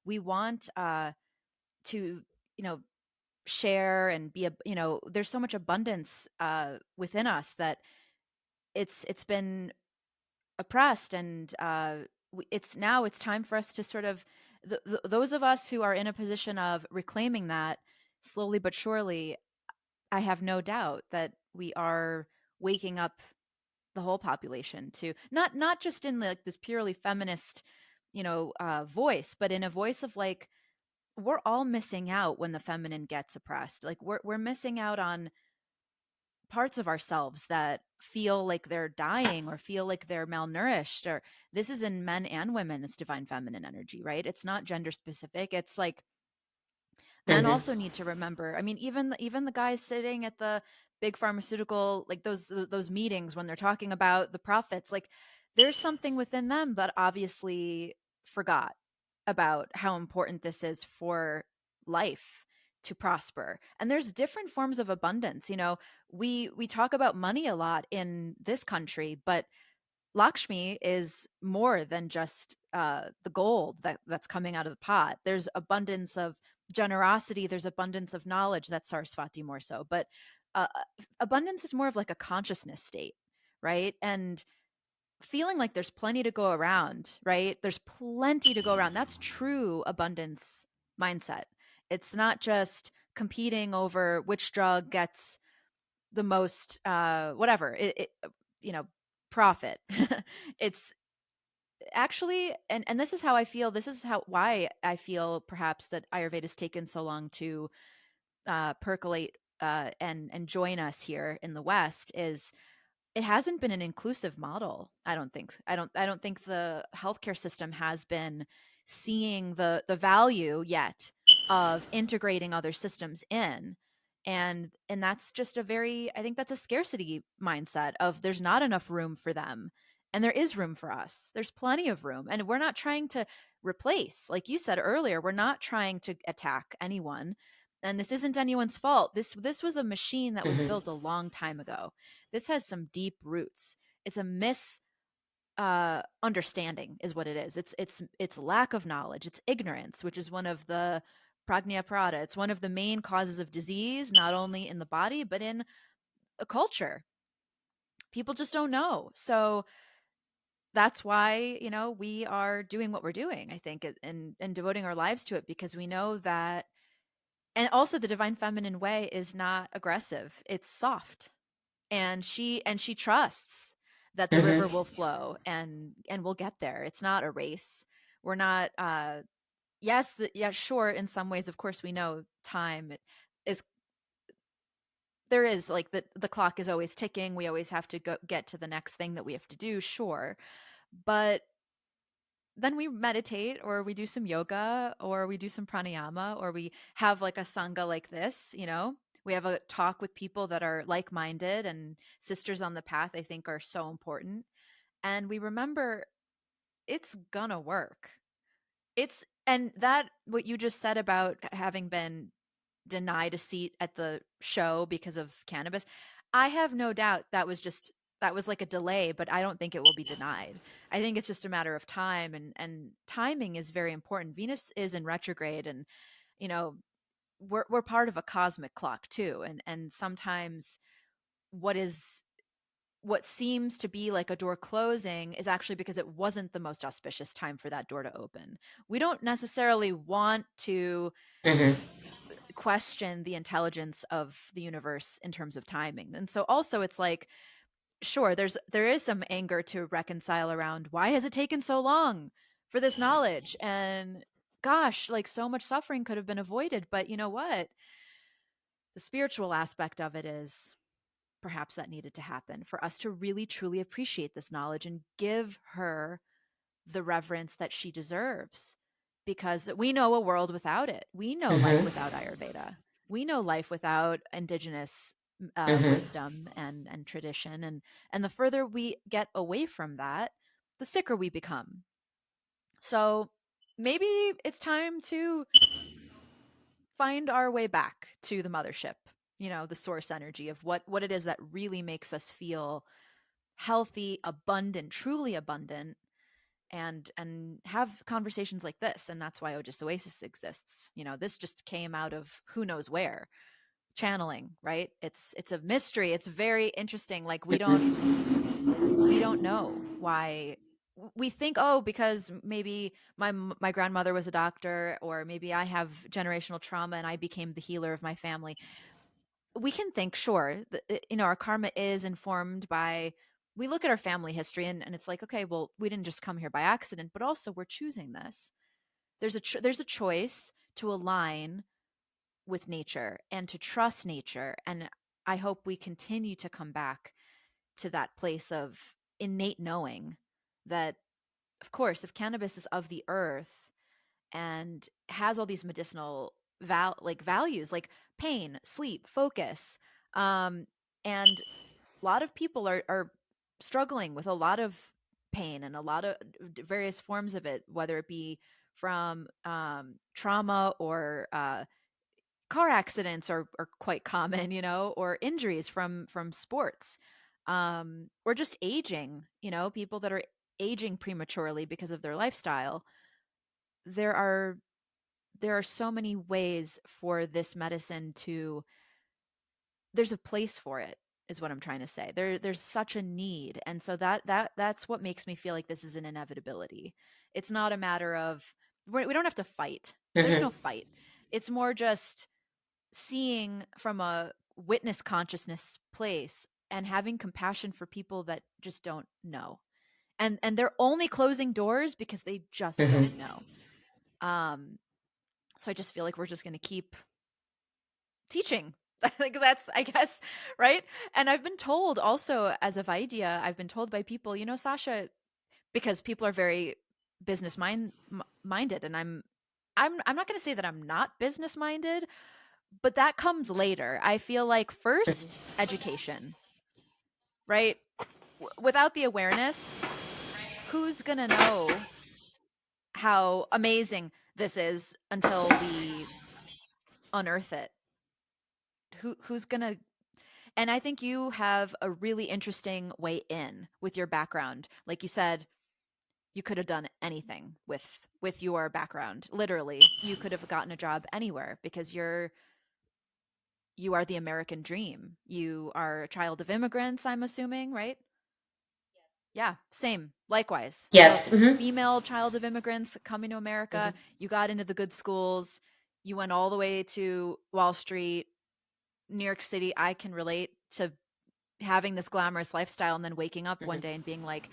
We want to, share and be there's so much abundance within us that it's been oppressed, and it's time for us to sort of those of us who are in a position of reclaiming that slowly but surely. I have no doubt that we are waking up the whole population to not just in like this purely feminist voice, but in a voice of like, we're all missing out when the feminine gets oppressed. Like we're missing out on parts of ourselves that feel like they're dying or feel like they're malnourished. Or this is in men and women, this divine feminine energy, right? It's not gender specific. It's like men Mhm. also need to remember. I mean, even the guys sitting at the big pharmaceutical, like those meetings when they're talking about the profits, like there's something within them that obviously forgot about how important this is for life to prosper. And there's different forms of abundance. We talk about money a lot in this country, but Lakshmi is more than just the gold that's coming out of the pot. There's abundance of generosity. There's abundance of knowledge. That's Saraswati more so, but abundance is more of like a consciousness state, right? And feeling like there's plenty to go around, right? There's plenty to go around. That's true abundance mindset. It's not just competing over which drug gets the most whatever you know profit. It's actually, and this is how I feel, this is how why I feel perhaps that Ayurveda has taken so long to percolate and join us here in the West, is it hasn't been an inclusive model. I don't think the healthcare system has been seeing the value yet of integrating other systems in. And that's just I think that's a scarcity mindset of there's not enough room for them, and there is room for us. There's plenty of room, and we're not trying to replace, like you said earlier, we're not trying to attack anyone, and this isn't anyone's fault. This was a machine that was Mhm. built a long time ago. This has some deep roots. It's a understanding is what it is. It's lack of knowledge. It's ignorance, which is one of the pragnya prada. It's one of the main causes of disease, not only in the body but in a culture. People just don't know. So that's why, we are doing what we're doing, I think, and devoting our lives to it, because we know that. And also, the divine feminine way is not aggressive, it's soft, and she trusts that the river Mm-hmm. will flow, and we'll get there. It's not a race. We're not yes, yeah, sure, in some ways, of course, we know time is, there is like, the clock is always ticking. We always have to go get to the next thing that we have to do, sure. But then we meditate, or we do some yoga, or we do some pranayama, or we have like a sangha like this, we have a talk with people that are like-minded, and sisters on the path, I think, are so important. And we remember it's gonna work. And that, what you just said about having been denied a seat at the show because of cannabis, I have no doubt that was like a delay, but I don't think it will be denied. I think it's just a matter of time, and timing is very important. Venus is in retrograde, and you know we're part of a cosmic clock too, and sometimes what is what seems to be like a door closing is actually because it wasn't the most auspicious time for that door to open. We don't necessarily want to Mm-hmm. question the intelligence of the universe in terms of timing. And so also, it's like, sure, there is some anger to reconcile around, why has it taken so long for this knowledge? And gosh, like, so much suffering could have been avoided. But you know what? The spiritual aspect of it is, perhaps that needed to happen for us to really truly appreciate this knowledge and give her the reverence that she deserves, because we know a world without it. We know life Mm-hmm. without Ayurveda. We know life without indigenous Mm-hmm. wisdom and tradition. And the further we get away from that, the sicker we become. So maybe it's time to find our way back to the mothership, the source energy of what it is that really makes us feel healthy, abundant, truly abundant, and have conversations like this. And that's why Ojas Oasis exists. This just came out of who knows where. Channeling, right? It's a mystery. It's very interesting. Like, we don't know why. We think, oh, because maybe my grandmother was a doctor, or maybe I have generational trauma and I became the healer of my family. We can think, sure, that, our karma is informed by, we look at our family history, and it's like, okay, well, we didn't just come here by accident, but also we're choosing this. There's a choice to align with nature and to trust nature. And I hope we continue to come back to that place of innate knowing that, of course, if cannabis is of the earth and has all these medicinal values, like pain, sleep, focus, and a lot of people are struggling with a lot of pain and a lot of various forms of it, whether it be from trauma, or car accidents are quite common, or injuries from sports, or just aging, people that are aging prematurely because of their lifestyle. There are there are so many ways for this medicine to, there's a place for it, is what I'm trying to say. There's such a need. And so that's what makes me feel like this is an inevitability. It's not a matter of, we don't have to fight. There's no Mm-hmm. fight. It's more just seeing from a witness consciousness place, and having compassion for people that just don't know. And they're only closing doors because they just don't Mm-hmm. know. Um so I just feel like we're just going to keep teaching. I think that's, I guess, right? And I've been told also, as of idea, I've been told by people, Sasha, because people are very minded, and I'm not going to say that I'm not business minded, but that comes later. I feel like first education, right? Without the awareness, who's going to know how amazing this is until we unearth it? Who's going to, and I think you have a really interesting way in with your background. Like you said, you could have done anything with your background. Literally, you could have gotten a job anywhere, because you are the American dream. You are a child of immigrants, I'm assuming, right? Yeah, same. Likewise. So, Yes. Hmm. female child of immigrants coming to America, you got into the good schools, you went all the way to Wall Street, New York City. I can relate to having this glamorous lifestyle and then waking up one day and being like,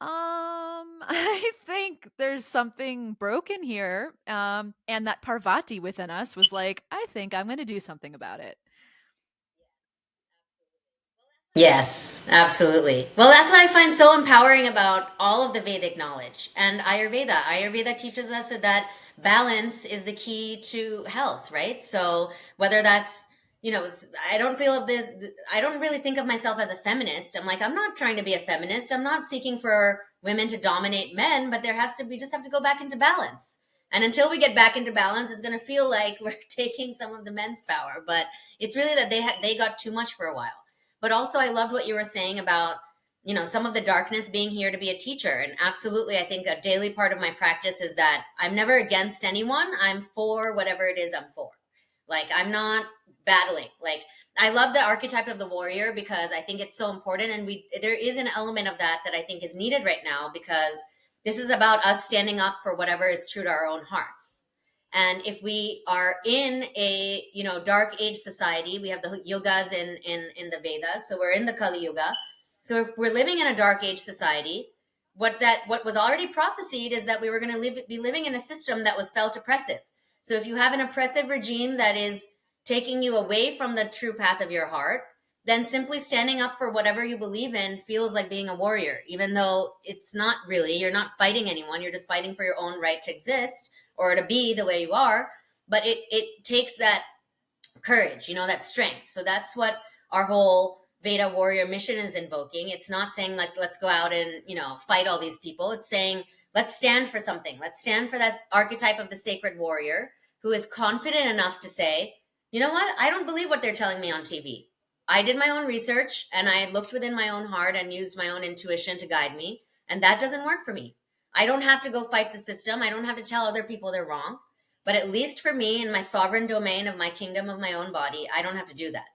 I think there's something broken here. And that Parvati within us was like, I think I'm going to do something about it. Yes, absolutely. Well, that's what I find so empowering about all of the Vedic knowledge and Ayurveda. Ayurveda teaches us that balance is the key to health, right? So whether that's, I don't feel of this, I don't really think of myself as a feminist. I'm like, I'm not trying to be a feminist. I'm not seeking for women to dominate men, but we just have to go back into balance. And until we get back into balance, it's going to feel like we're taking some of the men's power. But it's really that they got too much for a while. But also, I loved what you were saying about, some of the darkness being here to be a teacher. And absolutely, I think a daily part of my practice is that I'm never against anyone. I'm for whatever it is I'm for. Like, I'm not battling. Like, I love the archetype of the warrior because I think it's so important. And there is an element of that I think is needed right now because this is about us standing up for whatever is true to our own hearts. And if we are in a dark age society, we have the yugas in the Vedas, so we're in the Kali Yuga. So if we're living in a dark age society, what was already prophesied is that we were going to be living in a system that was felt oppressive. So if you have an oppressive regime that is taking you away from the true path of your heart, then simply standing up for whatever you believe in feels like being a warrior, even though it's not really. You're not fighting anyone. You're just fighting for your own right to exist or to be the way you are. But it takes that courage, that strength. So that's what our whole Veda Warrior mission is invoking. It's not saying like, let's go out and, fight all these people. It's saying, let's stand for something. Let's stand for that archetype of the sacred warrior who is confident enough to say, you know what? I don't believe what they're telling me on TV. I did my own research and I looked within my own heart and used my own intuition to guide me. And that doesn't work for me. I don't have to go fight the system. I don't have to tell other people they're wrong. But at least for me, in my sovereign domain of my kingdom of my own body, I don't have to do that.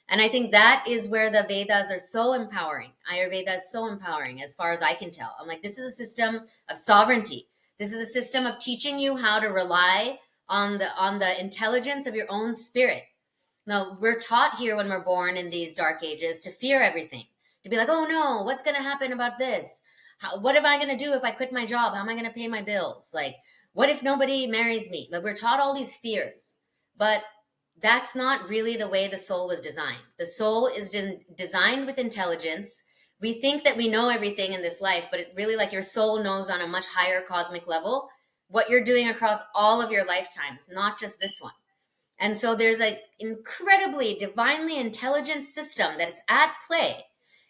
And I think that is where the Vedas are so empowering. Ayurveda is so empowering as far as I can tell. I'm like, this is a system of sovereignty. This is a system of teaching you how to rely on the intelligence of your own spirit. Now, we're taught here when we're born in these dark ages to fear everything, to be like, oh no, what's going to happen about this? What am I going to do if I quit my job? How am I going to pay my bills? Like, what if nobody marries me? Like, we're taught all these fears, but that's not really the way the soul was designed. The soul is designed with intelligence. We think that we know everything in this life, but it really, like, your soul knows on a much higher cosmic level what you're doing across all of your lifetimes, not just this one. And so there's an incredibly divinely intelligent system that's at play.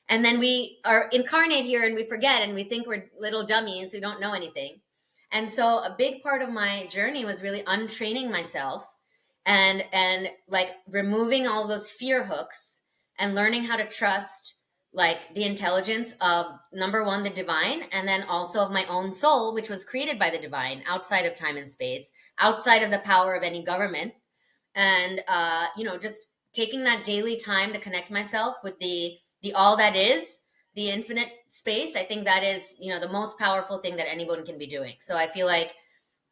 And then we are incarnate here and we forget and we think we're little dummies who don't know anything. And so a big part of my journey was really untraining myself and like removing all those fear hooks and learning how to trust like the intelligence of number one, the divine, and then also of my own soul, which was created by the divine outside of time and space, outside of the power of any government, and just taking that daily time to connect myself with the all that is the infinite space. I think that is the most powerful thing that anyone can be doing. So I feel like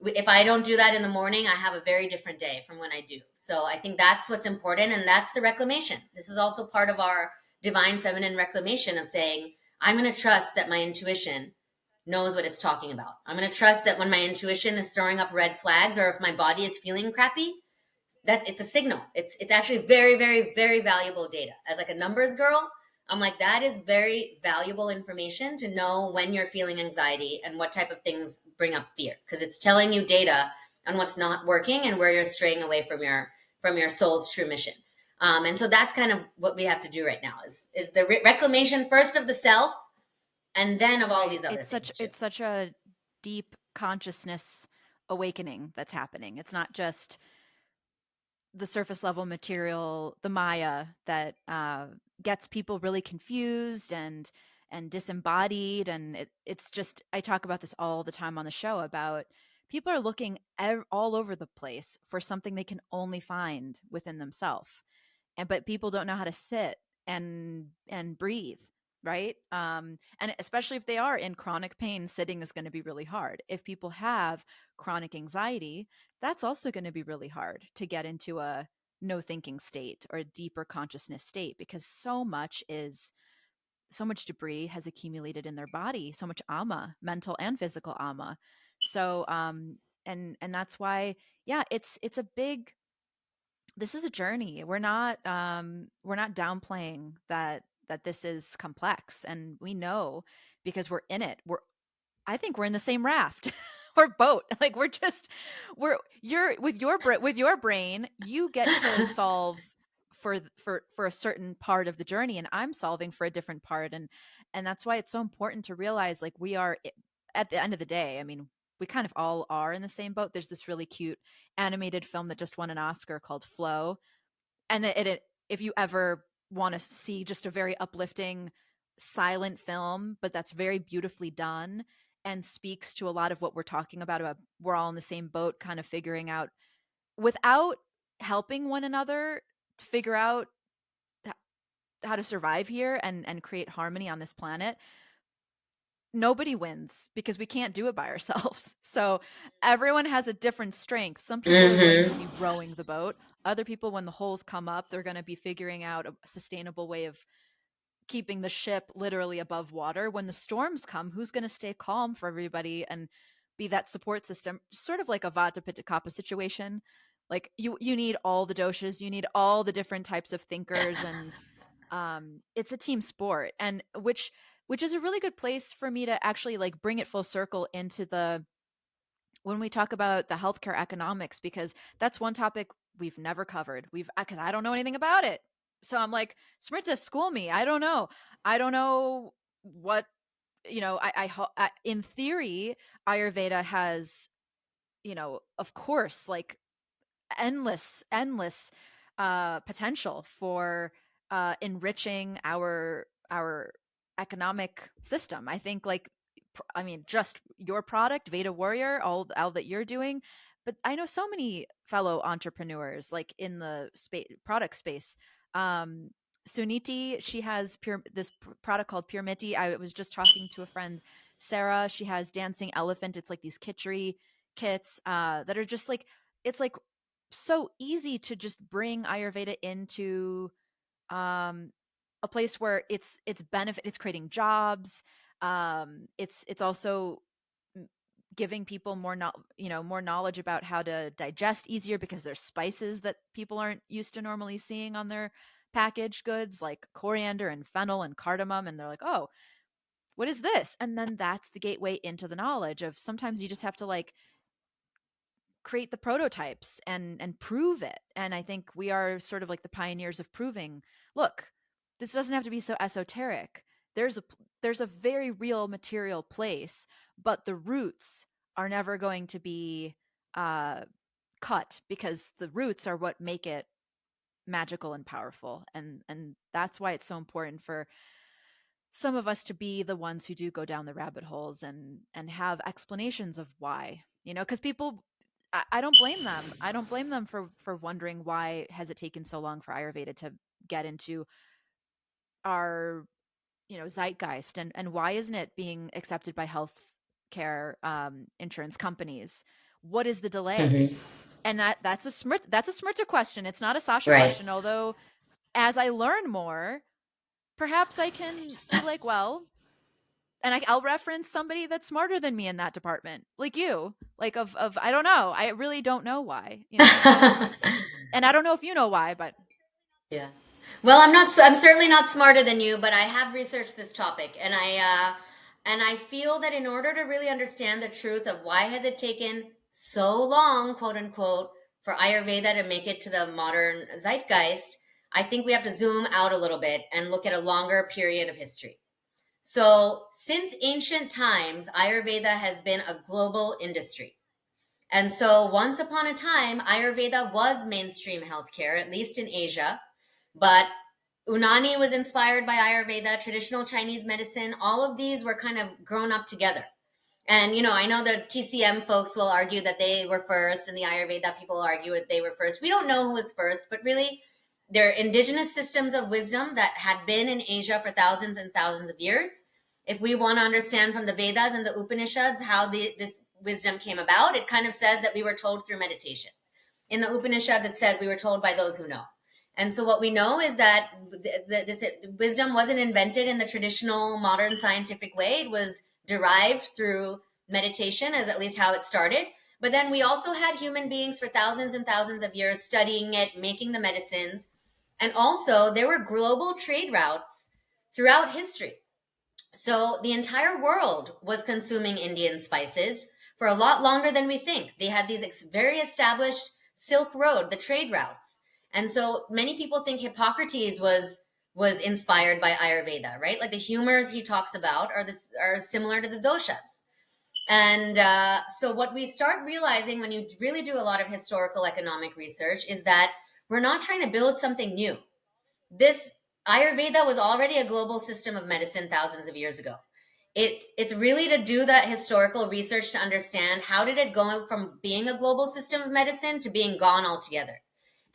if I don't do that in the morning, I have a very different day from when I do. So I think that's what's important, and that's the reclamation. This is also part of our divine feminine reclamation of saying, I'm going to trust that my intuition knows what it's talking about. I'm going to trust that when my intuition is throwing up red flags, or if my body is feeling crappy, that it's a signal. It's actually very, very, very valuable data. As like a numbers girl, I'm like, that is very valuable information to know when you're feeling anxiety and what type of things bring up fear, because it's telling you data on what's not working and where you're straying away from your soul's true mission. And so that's kind of what we have to do right now is the reclamation first of the self, and then of all Right. these other things too. It's such a deep consciousness awakening that's happening. It's not just the surface level material, the Maya, that gets people really confused and disembodied. And it's just, I talk about this all the time on the show about people are looking all over the place for something they can only find within themselves. And but people don't know how to sit and breathe. right? And especially if they are in chronic pain, sitting is going to be really hard. If people have chronic anxiety, that's also going to be really hard to get into a no thinking state or a deeper consciousness state, because so much debris has accumulated in their body, so much ama, mental and physical ama. So and that's why, yeah, it's a big, this is a journey. We're not downplaying that this is complex, and we know because we're in it. I think we're in the same raft or boat. Like you're with your brain, you get to solve for a certain part of the journey, and I'm solving for a different part, and that's why it's so important to realize, like, we are at the end of the day. I mean, we kind of all are in the same boat. There's this really cute animated film that just won an Oscar called Flow, and if you ever want to see just a very uplifting silent film, but that's very beautifully done and speaks to a lot of what we're talking about we're all in the same boat, kind of figuring out, without helping one another to figure out how to survive here and create harmony on this planet, nobody wins, because we can't do it by ourselves. So everyone has a different strength. Some people are going to be rowing the boat. Other people, when the holes come up, they're going to be figuring out a sustainable way of keeping the ship literally above water. When the storms come, who's going to stay calm for everybody and be that support system? Sort of like a Vata Pitta Kapha situation. Like you need all the doshas, you need all the different types of thinkers, and it's a team sport, and which is a really good place for me to actually like bring it full circle into the, when we talk about the healthcare economics, because that's one topic we've never covered. Because I don't know anything about it. So I'm like, Smrita, school me. I don't know what, in theory, Ayurveda has, of course, like endless potential for enriching our economic system. I think, like, I mean, just your product, Veda Warrior, all that you're doing, but I know so many fellow entrepreneurs, like in the product space. Um, Suniti, she has this product called Pure Miti. I was just talking to a friend, Sarah. She has Dancing Elephant. It's like these kitchery kits that are just like, it's like so easy to just bring Ayurveda into um, a place where it's creating jobs. It's also giving people more knowledge about how to digest easier, because there's spices that people aren't used to normally seeing on their packaged goods, like coriander and fennel and cardamom, and they're like, oh, what is this? And then that's the gateway into the knowledge of, sometimes you just have to like create the prototypes and prove it. And I think we are sort of like the pioneers of proving, look, this doesn't have to be so esoteric. there's a there's a very real material place, but the roots are never going to be uh cut, because the roots are what make it magical and powerful. And that's why it's so important for some of us to be the ones who do go down the rabbit holes and have explanations of why, because people, I don't blame them. I don't blame them for wondering, why has it taken so long for Ayurveda to get into our, zeitgeist, and why isn't it being accepted by health care insurance companies? What is the delay? And that's a Smrita question. It's not a Sasha Right. question, although as I learn more, perhaps I can be like, well, and I'll reference somebody that's smarter than me in that department, like you, like of I don't know, I really don't know why, and I don't know if you know why, but Yeah. Well, I'm certainly not smarter than you, but I have researched this topic, and I feel that in order to really understand the truth of why has it taken so long, quote unquote, for Ayurveda to make it to the modern zeitgeist, I think we have to zoom out a little bit and look at a longer period of history. So, since ancient times, Ayurveda has been a global industry. And so, once upon a time, Ayurveda was mainstream healthcare, at least in Asia. But Unani was inspired by Ayurveda, traditional Chinese medicine, all of these were kind of grown up together. And, I know the TCM folks will argue that they were first, and the Ayurveda people argue that they were first. We don't know who was first, but really, They're indigenous systems of wisdom that had been in Asia for thousands and thousands of years. If we want to understand from the Vedas and the Upanishads how this wisdom came about, it kind of says that we were told through meditation. In the Upanishads, it says we were told by those who know. And so what we know is that this wisdom wasn't invented in the traditional modern scientific way. It was derived through meditation, as at least how it started. But then we also had human beings for thousands and thousands of years studying it, making the medicines. And also there were global trade routes throughout history. So the entire world was consuming Indian spices for a lot longer than we think. They had these very established Silk Road, the trade routes. And so many people think Hippocrates was inspired by Ayurveda, right? Like the humors he talks about are similar to the doshas. And so what we start realizing when you really do a lot of historical economic research is that we're not trying to build something new. This Ayurveda was already a global system of medicine thousands of years ago. It's really to do that historical research to understand how did it go from being a global system of medicine to being gone altogether.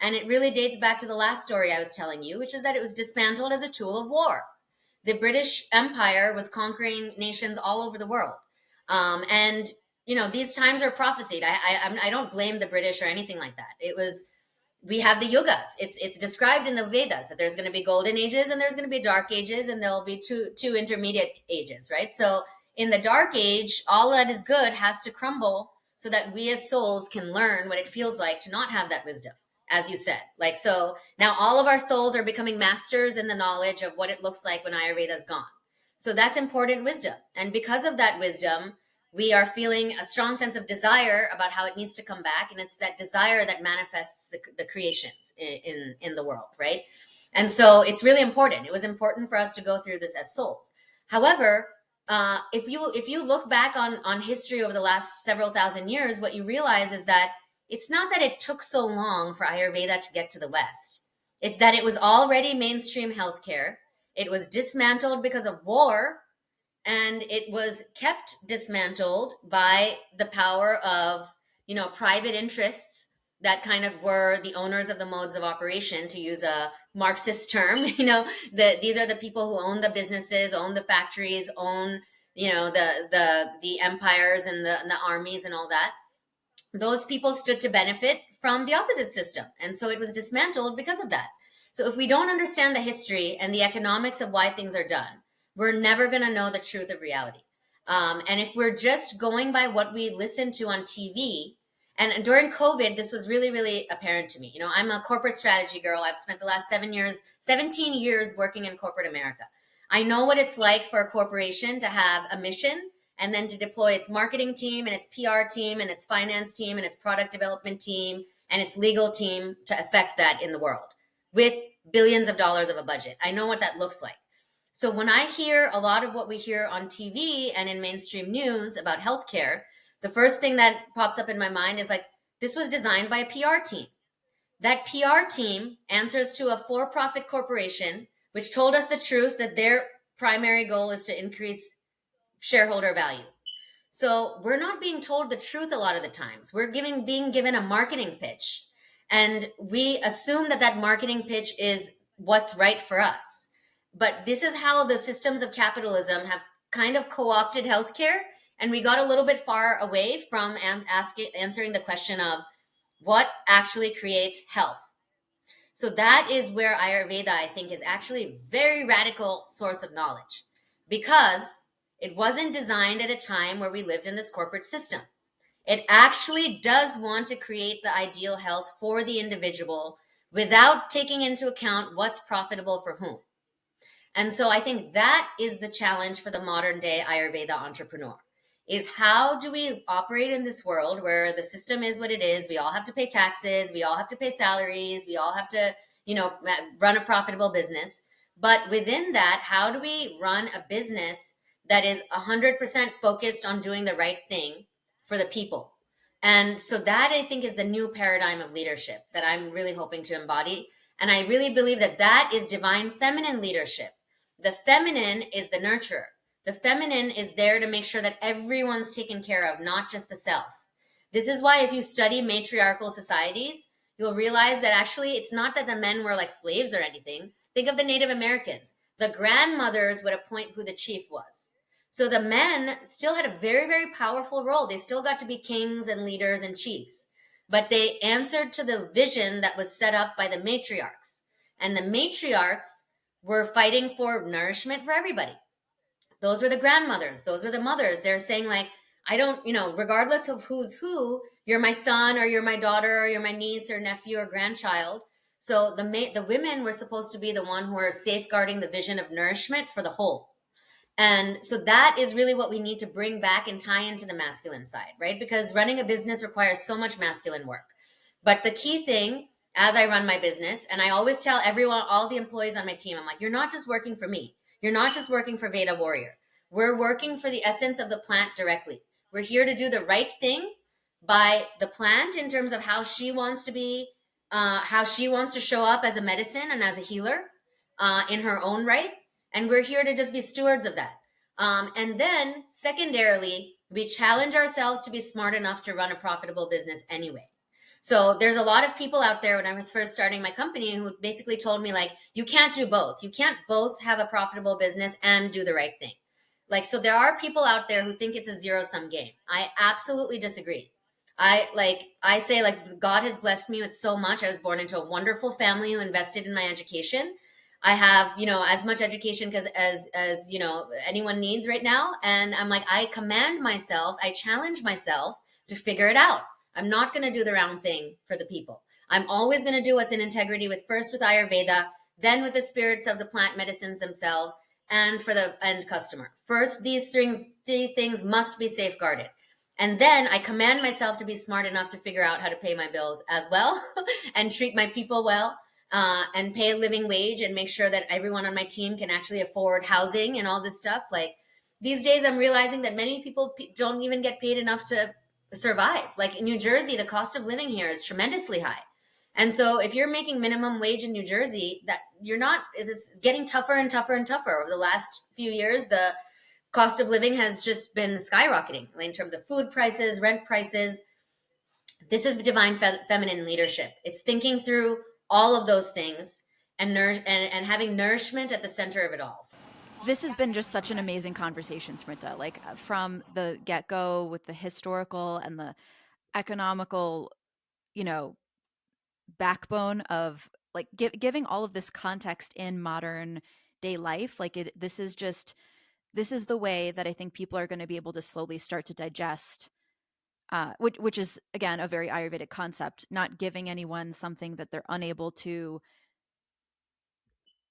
And it really dates back to the last story I was telling you, which is that it was dismantled as a tool of war. The British Empire was conquering nations all over the world. And, these times are prophesied. I don't blame the British or anything like that. We have the yugas. It's described in the Vedas that there's going to be golden ages and there's going to be dark ages, and there'll be two intermediate ages, right? So in the dark age, all that is good has to crumble so that we as souls can learn what it feels like to not have that wisdom, as you said. Like, so now all of our souls are becoming masters in the knowledge of what it looks like when Ayurveda's gone. So that's important wisdom. And because of that wisdom, we are feeling a strong sense of desire about how it needs to come back. And it's that desire that manifests the creations in the world, right? And so it's really important. It was important for us to go through this as souls. However, if you look back on history over the last several thousand years, what you realize is that it's not that it took so long for Ayurveda to get to the West. It's that it was already mainstream healthcare. It was dismantled because of war, and it was kept dismantled by the power of private interests that kind of were the owners of the modes of operation, to use a Marxist term. These are the people who own the businesses, own the factories, own the empires and the armies and all that. Those people stood to benefit from the opposite system, and so it was dismantled because of that. So if we don't understand the history and the economics of why things are done, we're never going to know the truth of reality. And if we're just going by what we listen to on TV, and during COVID, this was really, really apparent to me. I'm a corporate strategy girl. I've spent the last 17 years working in corporate America. I know what it's like for a corporation to have a mission and then to deploy its marketing team and its PR team and its finance team and its product development team and its legal team to affect that in the world with billions of dollars of a budget. I know what that looks like. So when I hear a lot of what we hear on TV and in mainstream news about healthcare, the first thing that pops up in my mind is like, this was designed by a PR team. That PR team answers to a for-profit corporation, which told us the truth that their primary goal is to increase shareholder value. So we're not being told the truth a lot of the times. We're being given a marketing pitch, and we assume that marketing pitch is what's right for us. But this is how the systems of capitalism have kind of co-opted healthcare, and we got a little bit far away from answering the question of what actually creates health. So that is where Ayurveda, I think, is actually a very radical source of knowledge, because it wasn't designed at a time where we lived in this corporate system. It actually does want to create the ideal health for the individual without taking into account what's profitable for whom. And so I think that is the challenge for the modern day Ayurveda entrepreneur, is how do we operate in this world where the system is what it is? We all have to pay taxes. We all have to pay salaries. We all have to, run a profitable business. But within that, how do we run a business that is 100% focused on doing the right thing for the people? And so that, I think, is the new paradigm of leadership that I'm really hoping to embody. And I really believe that is divine feminine leadership. The feminine is the nurturer. The feminine is there to make sure that everyone's taken care of, not just the self. This is why if you study matriarchal societies, you'll realize that actually it's not that the men were like slaves or anything. Think of the Native Americans. The grandmothers would appoint who the chief was. So the men still had a very, very powerful role. They still got to be kings and leaders and chiefs, but they answered to the vision that was set up by the matriarchs. And the matriarchs were fighting for nourishment for everybody. Those were the grandmothers, those were the mothers. They're saying, like, I don't, regardless of who's who, you're my son or you're my daughter or you're my niece or nephew or grandchild. So the women were supposed to be the one who are safeguarding the vision of nourishment for the whole. And so that is really what we need to bring back and tie into the masculine side, right? Because running a business requires so much masculine work. But the key thing, as I run my business, and I always tell everyone, all the employees on my team, I'm like, you're not just working for me. You're not just working for Veda Warrior. We're working for the essence of the plant directly. We're here to do the right thing by the plant in terms of how she wants to be, how she wants to show up as a medicine and as a healer in her own right. And we're here to just be stewards of that. And then, secondarily, we challenge ourselves to be smart enough to run a profitable business anyway. So there's a lot of people out there when I was first starting my company who basically told me, like, you can't do both. You can't both have a profitable business and do the right thing. Like, so there are people out there who think it's a zero sum game. I absolutely disagree. I say, like, God has blessed me with so much. I was born into a wonderful family who invested in my education. I have, as much education as anyone needs right now. And I'm like, I command myself, I challenge myself to figure it out. I'm not going to do the round thing for the people. I'm always going to do what's in integrity with Ayurveda, then with the spirits of the plant medicines themselves, and for the end customer. First, these three things must be safeguarded. And then I command myself to be smart enough to figure out how to pay my bills as well and treat my people well, and pay a living wage and make sure that everyone on my team can actually afford housing and all this stuff. Like, these days, I'm realizing that many people don't even get paid enough to survive. Like in New Jersey, the cost of living here is tremendously high. And so if you're making minimum wage in New Jersey, that you're not, it's getting tougher and tougher and tougher. Over the last few years, the cost of living has just been skyrocketing in terms of food prices, rent prices. This is divine feminine leadership. It's thinking through all of those things and having nourishment at the center of it all. This has been just such an amazing conversation, Smrita. Like from the get-go with the historical and the economical, you know, backbone of like giving all of this context in modern day life. Like this is the way that I think people are going to be able to slowly start to digest, which is again a very Ayurvedic concept, not giving anyone something that they're unable to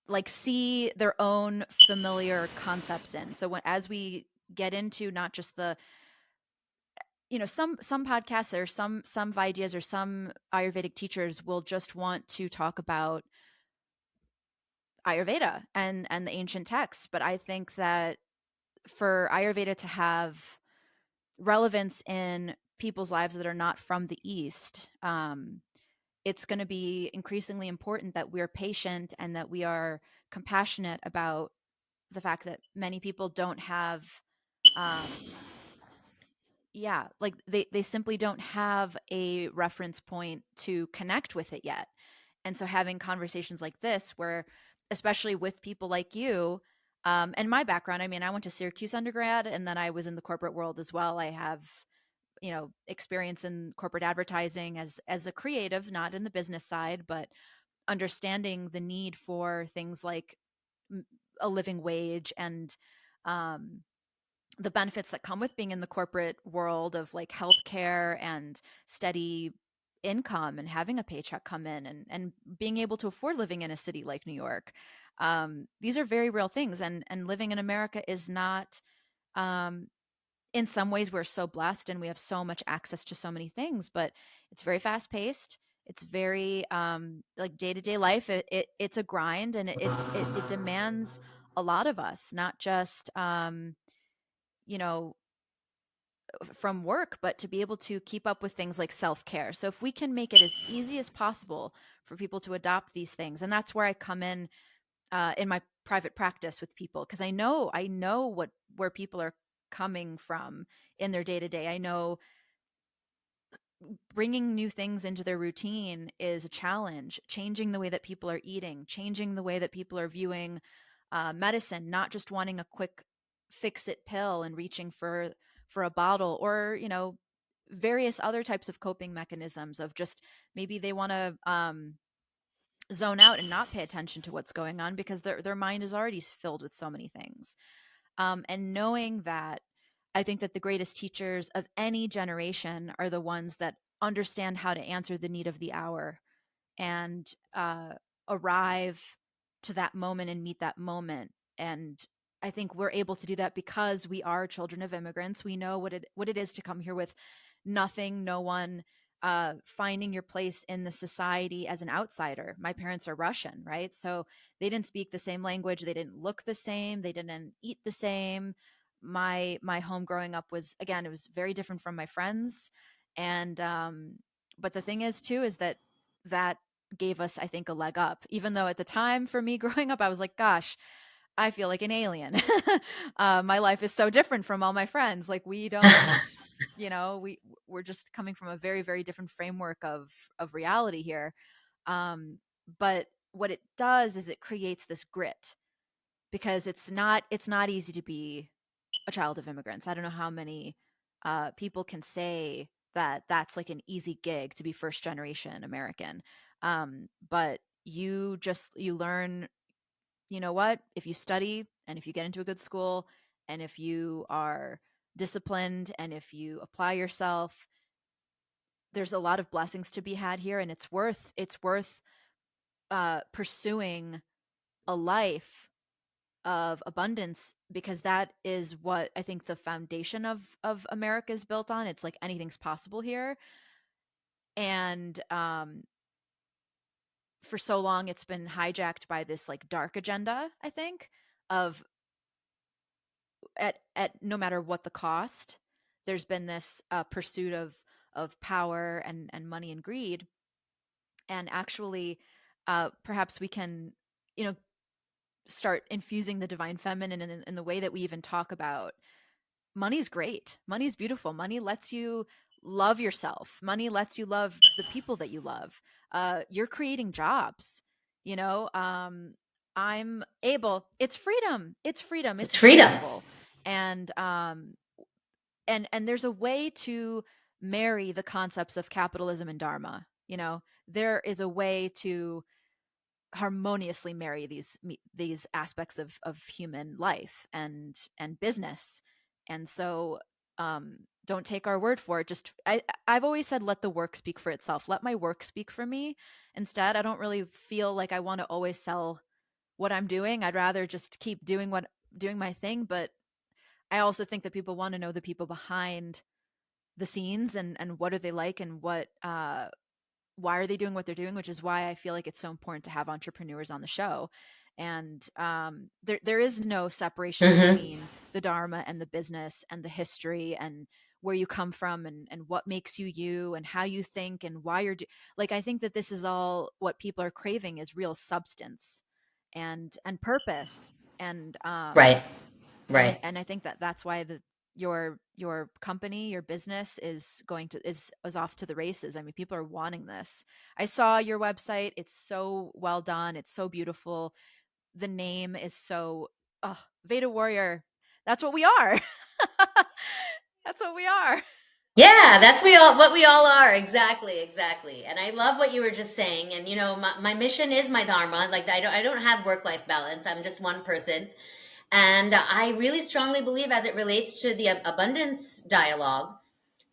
like see their own familiar concepts in. So as we get into not just the, some podcasts or some Vidyas or some Ayurvedic teachers will just want to talk about Ayurveda and the ancient texts, but I think that for Ayurveda to have relevance in people's lives that are not from the East, it's going to be increasingly important that we're patient and that we are compassionate about the fact that many people don't have, like they simply don't have a reference point to connect with it yet. And so having conversations like this, where especially with people like you, and my background, I mean, I went to Syracuse undergrad and then I was in the corporate world as well. I have, experience in corporate advertising as a creative, not in the business side, but understanding the need for things like a living wage and the benefits that come with being in the corporate world of like healthcare and steady income and having a paycheck come in and being able to afford living in a city like New York. These are very real things. And living in America is not, in some ways we're so blessed and we have so much access to so many things, but it's very fast paced. It's very like day-to-day life. It's a grind and it demands a lot of us, not just, you know, from work, but to be able to keep up with things like self-care. So if we can make it as easy as possible for people to adopt these things, and that's where I come in my private practice with people, because I know where people are coming from in their day to day. I know bringing new things into their routine is a challenge. Changing the way that people are eating, changing the way that people are viewing medicine, not just wanting a quick fix-it pill and reaching for a bottle, or various other types of coping mechanisms of just maybe they want to zone out and not pay attention to what's going on because their mind is already filled with so many things. And knowing that, I think that the greatest teachers of any generation are the ones that understand how to answer the need of the hour and arrive to that moment and meet that moment. And I think we're able to do that because we are children of immigrants. We know what it is to come here with nothing, no one, finding your place in the society as an outsider. My parents are Russian, right? So they didn't speak the same language. They didn't look the same. They didn't eat the same. My home growing up was, again, it was very different from my friends. And but the thing is too is that gave us, I think, a leg up. Even though at the time for me growing up, I was like, gosh, I feel like an alien. My life is so different from all my friends. Like we don't, we're just coming from a very, very different framework of reality here. But what it does is it creates this grit, because it's not easy to be a child of immigrants. I don't know how many people can say that that's like an easy gig to be first generation American. But you learn, you know what, if you study and if you get into a good school and if you are disciplined and if you apply yourself, there's a lot of blessings to be had here, and it's worth pursuing a life of abundance, because that is what I think the foundation of America is built on. It's like anything's possible here. And for so long it's been hijacked by this like dark agenda, I think, of at no matter what the cost, there's been this pursuit of power and money and greed. And actually, perhaps we can, you know, start infusing the divine feminine in the way that we even talk about money's great. Money's beautiful. Money lets you love yourself. Money lets you love the people that you love. You're creating jobs, you know. I'm able, it's freedom. It's freedom. It's It's freedom. beautiful. And and there's a way to marry the concepts of capitalism and dharma. You know, there is a way to harmoniously marry these aspects of human life and business. And so don't take our word for it. Just I've always said, let the work speak for itself. Let my work speak for me. Instead, I don't really feel like I want to always sell what I'm doing. I'd rather just keep doing my thing. But I also think that people want to know the people behind the scenes, and what are they like, and why are they doing what they're doing, which is why I feel like it's so important to have entrepreneurs on the show. And there is no separation Mm-hmm. between the dharma and the business and the history and where you come from, and what makes you you and how you think and why like, I think that this is all what people are craving, is real substance and purpose. And Right. Right. and I think that that's why your company, your business is off to the races. I mean, people are wanting this. I saw your website. It's so well done. It's so beautiful. The name is so, oh, Veda Warrior. That's what we are. That's what we are. Yeah, that's what we all are. Exactly, exactly. And I love what you were just saying. And my mission is my dharma. Like I don't have work life balance. I'm just one person. And I really strongly believe, as it relates to the abundance dialogue,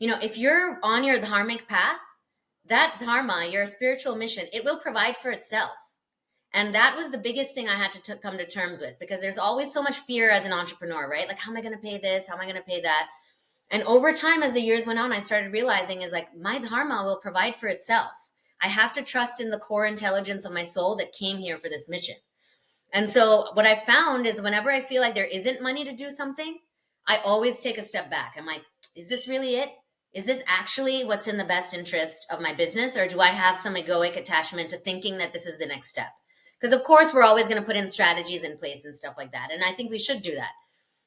if you're on your dharmic path, that dharma, your spiritual mission, it will provide for itself. And that was the biggest thing I had to come to terms with, because there's always so much fear as an entrepreneur, right? Like, how am I going to pay this? How am I going to pay that? And over time, as the years went on, I started realizing is like, my dharma will provide for itself. I have to trust in the core intelligence of my soul that came here for this mission. And so what I found is, whenever I feel like there isn't money to do something, I always take a step back. I'm like, is this really it? Is this actually what's in the best interest of my business? Or do I have some egoic attachment to thinking that this is the next step? Because of course, we're always going to put in strategies in place and stuff like that. And I think we should do that.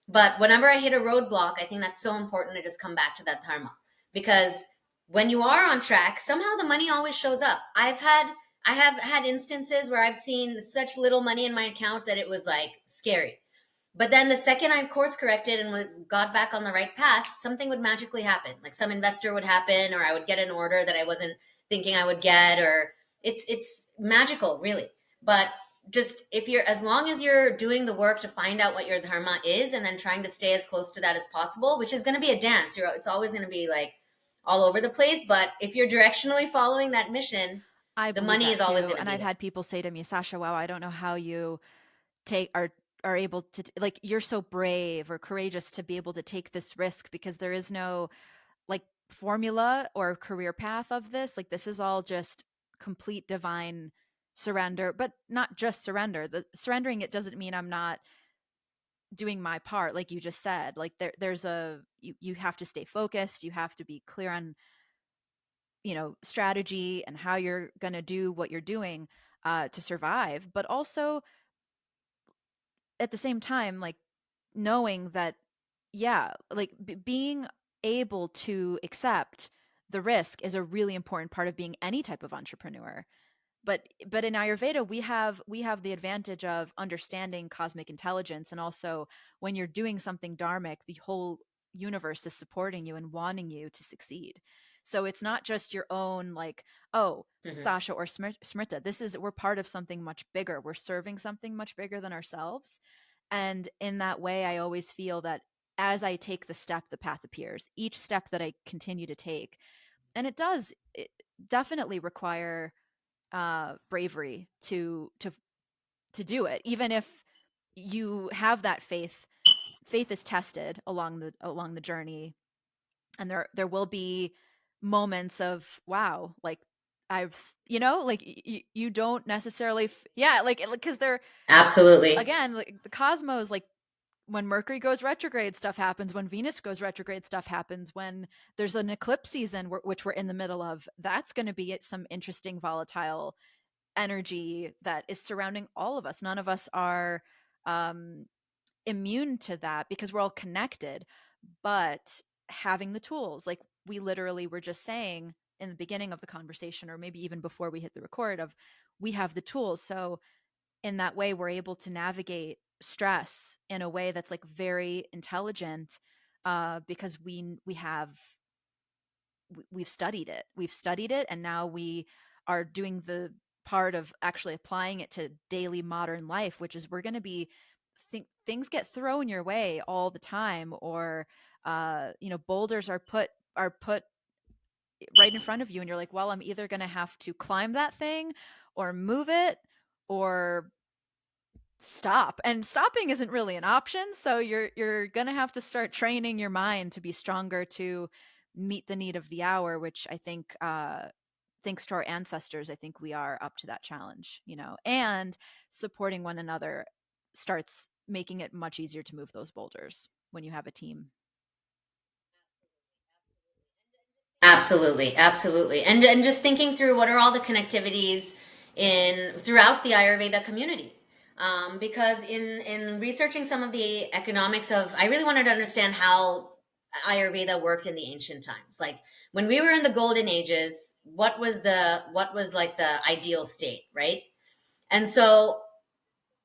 But whenever I hit a roadblock, I think that's so important to just come back to that dharma, because when you are on track, somehow the money always shows up. I have had instances where I've seen such little money in my account that it was like scary. But then the second I course corrected and got back on the right path, something would magically happen. Like some investor would happen, or I would get an order that I wasn't thinking I would get, or it's magical, really. But just if you're, as long as you're doing the work to find out what your dharma is, and then trying to stay as close to that as possible, which is going to be a dance. It's always going to be like all over the place. But if you're directionally following that mission, I the believe money that is always too. going to And be I've there. had people say to me, Sasha, wow, I don't know how you take are able to like, you're so brave or courageous to be able to take this risk, because there is no like formula or career path of this. Like, this is all just complete divine surrender, but not just surrender. The surrendering, it doesn't mean I'm not doing my part, like you just said. Like, there's a you have to stay focused, you have to be clear on, strategy and how you're going to do what you're doing to survive, but also at the same time, like, knowing that, yeah, like, being able to accept the risk is a really important part of being any type of entrepreneur. But in Ayurveda, we have the advantage of understanding cosmic intelligence, and also when you're doing something dharmic, the whole universe is supporting you and wanting you to succeed. So it's not just your own, like, oh, Hmm. Sasha or Smrita, we're part of something much bigger. We're serving something much bigger than ourselves. And in that way, I always feel that as I take the step, the path appears. Each step that I continue to take, and it definitely require bravery to do it, even if you have that faith is tested along the journey, and there will be moments of, wow, like, I've like, you don't necessarily yeah, like, because they're, Absolutely. again, like, the cosmos, like, when Mercury goes retrograde, stuff happens. When Venus goes retrograde, stuff happens. When there's an eclipse season, which we're in the middle of, that's going to be some interesting volatile energy that is surrounding all of us. None of us are um, immune to that because we're all connected. But having the tools, like we literally were just saying in the beginning of the conversation, or maybe even before we hit the record, of we have the tools. So in that way, we're able to navigate stress in a way that's like very intelligent, because we've studied it, and now we are doing the part of actually applying it to daily modern life, which is, we're going to be things get thrown your way all the time, or boulders are put right in front of you, and you're like, well, I'm either going to have to climb that thing or move it or stop. And stopping isn't really an option, so you're going to have to start training your mind to be stronger, to meet the need of the hour, which I think, thanks to our ancestors, I think we are up to that challenge, and supporting one another starts making it much easier to move those boulders when you have a team. Absolutely, absolutely. And just thinking through what are all the connectivities in throughout the Ayurveda community. Because in researching some of the economics of, I really wanted to understand how Ayurveda worked in the ancient times. Like when we were in the golden ages, what was like the ideal state, right? And so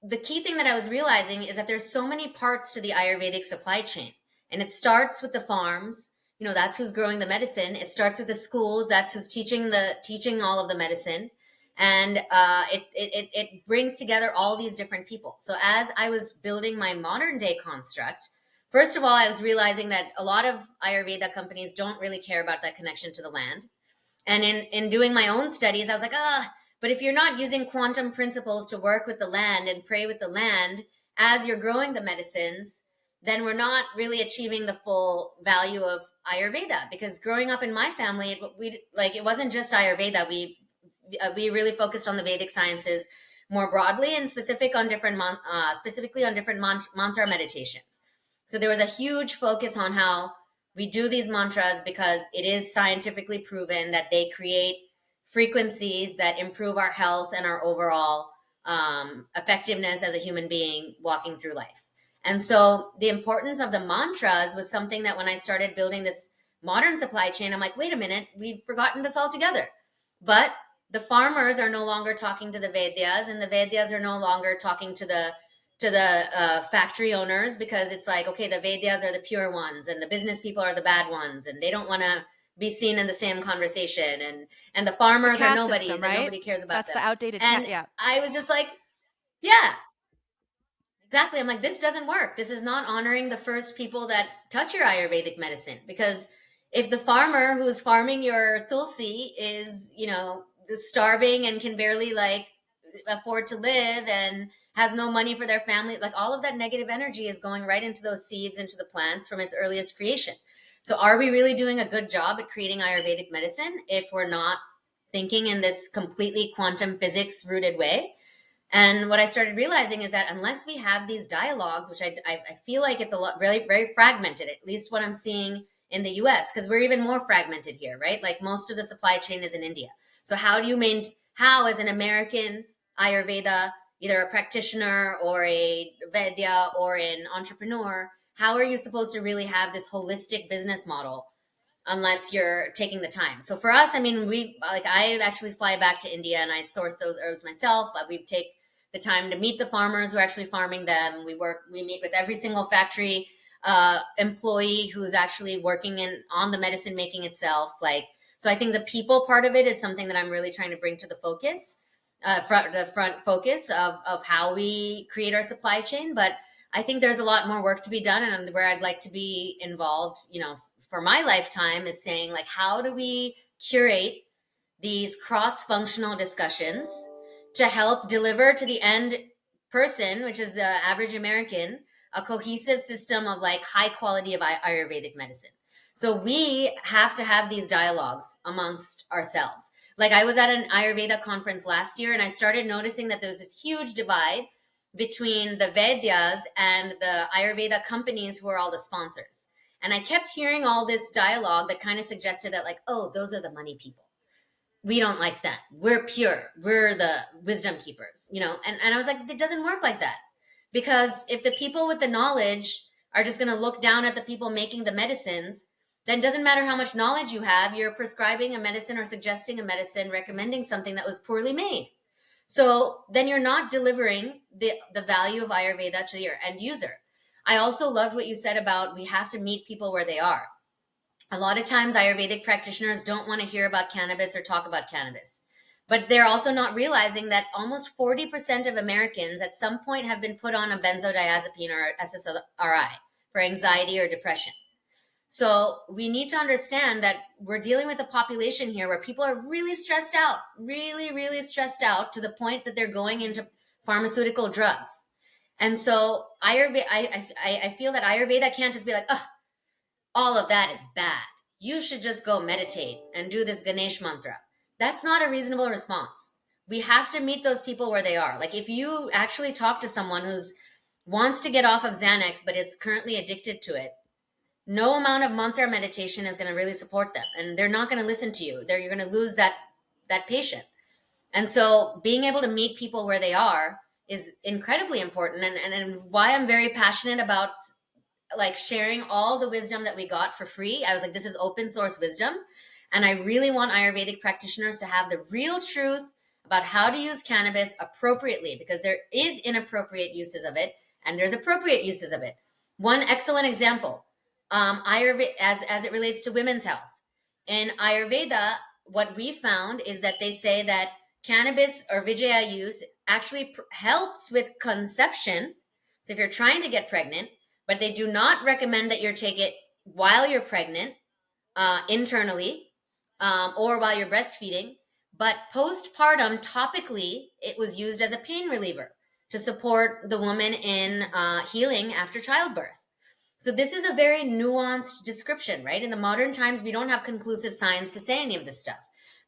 the key thing that I was realizing is that there's so many parts to the Ayurvedic supply chain. And it starts with the farms. That's who's growing the medicine. It starts with the schools. That's who's teaching all of the medicine. And it brings together all these different people. So as I was building my modern day construct, first of all, I was realizing that a lot of Ayurveda companies don't really care about that connection to the land. And in doing my own studies, I was like, but if you're not using quantum principles to work with the land and pray with the land as you're growing the medicines, then we're not really achieving the full value of Ayurveda. Because growing up in my family, it wasn't just Ayurveda. We really focused on the Vedic sciences more broadly, and specifically on different mantra meditations. So there was a huge focus on how we do these mantras because it is scientifically proven that they create frequencies that improve our health and our overall effectiveness as a human being walking through life. And so the importance of the mantras was something that when I started building this modern supply chain, I'm like, wait a minute, we've forgotten this altogether. But the farmers are no longer talking to the Vedyas, and the Vedyas are no longer talking to the factory owners, because it's like, okay, the Vedyas are the pure ones and the business people are the bad ones, and they don't want to be seen in the same conversation, and the farmers are caste nobodies system, and right? nobody cares about That's them. the outdated And yeah. I was just like, yeah, exactly. I'm like, this doesn't work. This is not honoring the first people that touch your Ayurvedic medicine. Because if the farmer who's farming your tulsi is, starving and can barely like afford to live and has no money for their family, like all of that negative energy is going right into those seeds, into the plants from its earliest creation. So are we really doing a good job at creating Ayurvedic medicine if we're not thinking in this completely quantum physics rooted way? And what I started realizing is that unless we have these dialogues, which I feel like it's a lot, very, very fragmented, at least what I'm seeing in the US, because we're even more fragmented here, right? Like most of the supply chain is in India. So how as an American Ayurveda, either a practitioner or a Vedya or an entrepreneur, how are you supposed to really have this holistic business model unless you're taking the time? So for us, I mean, I actually fly back to India and I source those herbs myself. We take the time to meet the farmers who are actually farming them. We meet with every single factory employee who's actually working on the medicine making itself. So I think the people part of it is something that I'm really trying to bring to the focus, front focus of how we create our supply chain. But I think there's a lot more work to be done, and where I'd like to be involved, for my lifetime, is saying, like, how do we curate these cross-functional discussions to help deliver to the end person, which is the average American, a cohesive system of like high quality of Ayurvedic medicine. So we have to have these dialogues amongst ourselves. Like, I was at an Ayurveda conference last year and I started noticing that there's this huge divide between the Vedyas and the Ayurveda companies who are all the sponsors. And I kept hearing all this dialogue that kind of suggested that, like, oh, those are the money people. We don't like that. We're pure. We're the wisdom keepers, and I was like, it doesn't work like that. Because if the people with the knowledge are just going to look down at the people making the medicines, then it doesn't matter how much knowledge you have. You're prescribing a medicine or suggesting a medicine, recommending something that was poorly made. So then you're not delivering the value of Ayurveda to your end user. I also loved what you said about we have to meet people where they are. A lot of times Ayurvedic practitioners don't want to hear about cannabis or talk about cannabis. But they're also not realizing that almost 40% of Americans at some point have been put on a benzodiazepine or SSRI for anxiety or depression. So we need to understand that we're dealing with a population here where people are really stressed out, really, really stressed out, to the point that they're going into pharmaceutical drugs. And so I feel that Ayurveda can't just be like, oh, all of that is bad. You should just go meditate and do this Ganesh mantra. That's not a reasonable response. We have to meet those people where they are. Like, if you actually talk to someone who's wants to get off of Xanax but is currently addicted to it, no amount of mantra meditation is going to really support them, and they're not going to listen to you. You're going to lose that patient. And so being able to meet people where they are is incredibly important, and why I'm very passionate about like sharing all the wisdom that we got for free. I was like, this is open source wisdom. And I really want Ayurvedic practitioners to have the real truth about how to use cannabis appropriately, because there is inappropriate uses of it and there's appropriate uses of it. One excellent example, Ayurveda, as it relates to women's health. In Ayurveda, what we found is that they say that cannabis or Vijaya use actually helps with conception. So if you're trying to get pregnant, but they do not recommend that you take it while you're pregnant, internally, or while you're breastfeeding. But postpartum, topically, it was used as a pain reliever to support the woman in healing after childbirth. So this is a very nuanced description, right? In the modern times, we don't have conclusive science to say any of this stuff.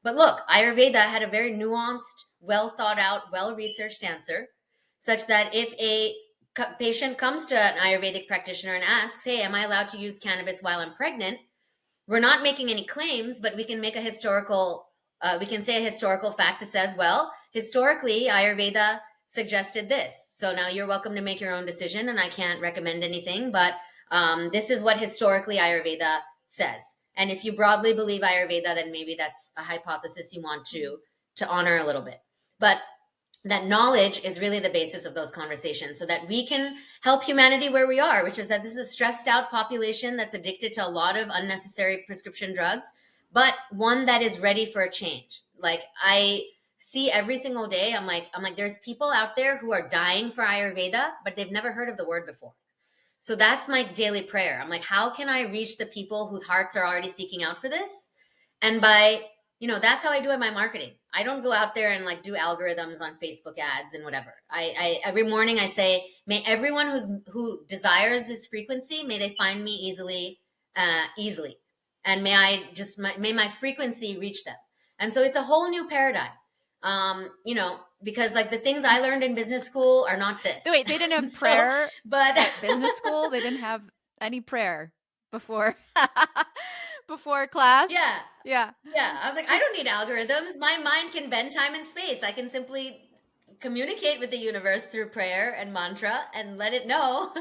But look, Ayurveda had a very nuanced, well thought out, well researched answer, such that if a patient comes to an Ayurvedic practitioner and asks, hey, am I allowed to use cannabis while I'm pregnant? We're not making any claims, but we can make we can say a historical fact that says, well, historically, Ayurveda suggested this. So now you're welcome to make your own decision, and I can't recommend anything, but this is what historically Ayurveda says. And if you broadly believe Ayurveda, then maybe that's a hypothesis you want to honor a little bit. But that knowledge is really the basis of those conversations so that we can help humanity where we are, which is that this is a stressed out population that's addicted to a lot of unnecessary prescription drugs, but one that is ready for a change. Like I see every single day, I'm like there's people out there who are dying for Ayurveda, but they've never heard of the word before. So that's my daily prayer. I'm like, how can I reach the people whose hearts are already seeking out for this? And by, that's how I do my marketing. I don't go out there and like do algorithms on Facebook ads and whatever. I every morning I say, may everyone who desires this frequency, may they find me easily. And may my frequency reach them. And so it's a whole new paradigm. Because like the things I learned in business school are not this. Wait, they didn't have So, prayer but at business school? They didn't have any prayer before before class? yeah, Yeah. yeah. I was like, I don't need algorithms. My mind can bend time and space. I can simply communicate with the universe through prayer and mantra and let it know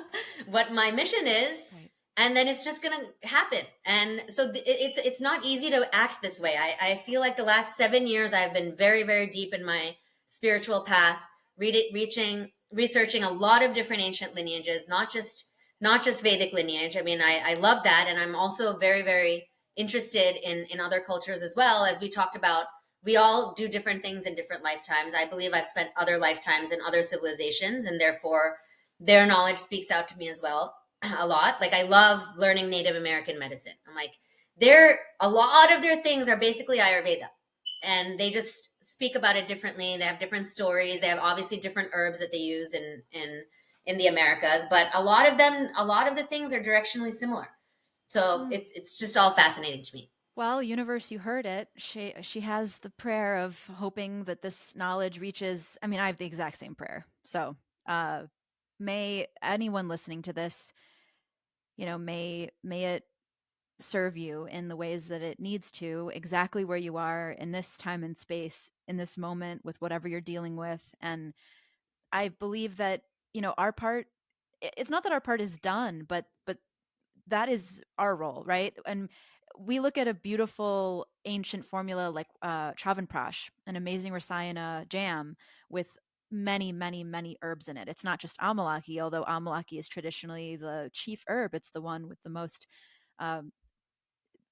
what my mission is. Right. And then it's just going to happen. And so it's not easy to act this way. I feel like the last 7 years I've been very, very deep in my spiritual path, researching a lot of different ancient lineages, not just Vedic lineage. I mean, I love that. And I'm also very, very interested in other cultures as well. As we talked about, we all do different things in different lifetimes. I believe I've spent other lifetimes in other civilizations, and therefore their knowledge speaks out to me as well a lot. Like I love learning Native American medicine. I'm like, a lot of their things are basically Ayurveda, and they just speak about it differently. They have different stories. They have obviously different herbs that they use in the Americas, but a lot of the things are directionally similar. So it's just all fascinating to me. Well, universe, you heard it. She has the prayer of hoping that this knowledge reaches. I mean, I have the exact same prayer. So, may anyone listening to this, may it serve you in the ways that it needs to, exactly where you are in this time and space, in this moment, with whatever you're dealing with. And I believe that, our part, it's not that our part is done, but that is our role, right? And we look at a beautiful ancient formula like Chyavanprash, an amazing Rasayana jam with many, many, many herbs in it. It's not just amalaki, although amalaki is traditionally the chief herb. It's the one with the most um,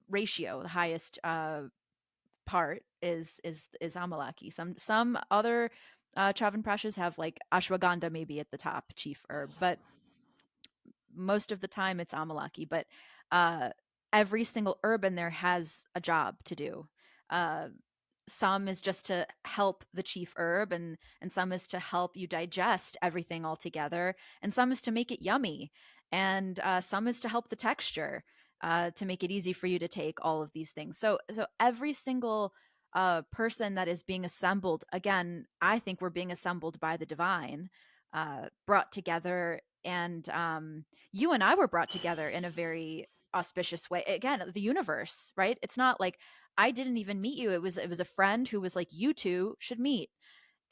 ratio, the highest part is amalaki. Some other Chyavanprashas have like ashwagandha maybe at the top, chief herb, but most of the time it's amalaki. But uh, every single herb in there has a job to do. Uh, some is just to help the chief herb, and some is to help you digest everything all together, and some is to make it yummy, and some is to help the texture, to make it easy for you to take all of these things. So every single person that is being assembled, again, I think we're being assembled by the divine, brought together. And you and I were brought together in a very auspicious way. Again, the universe, right? It's not like I didn't even meet you. It was a friend who was like, you two should meet.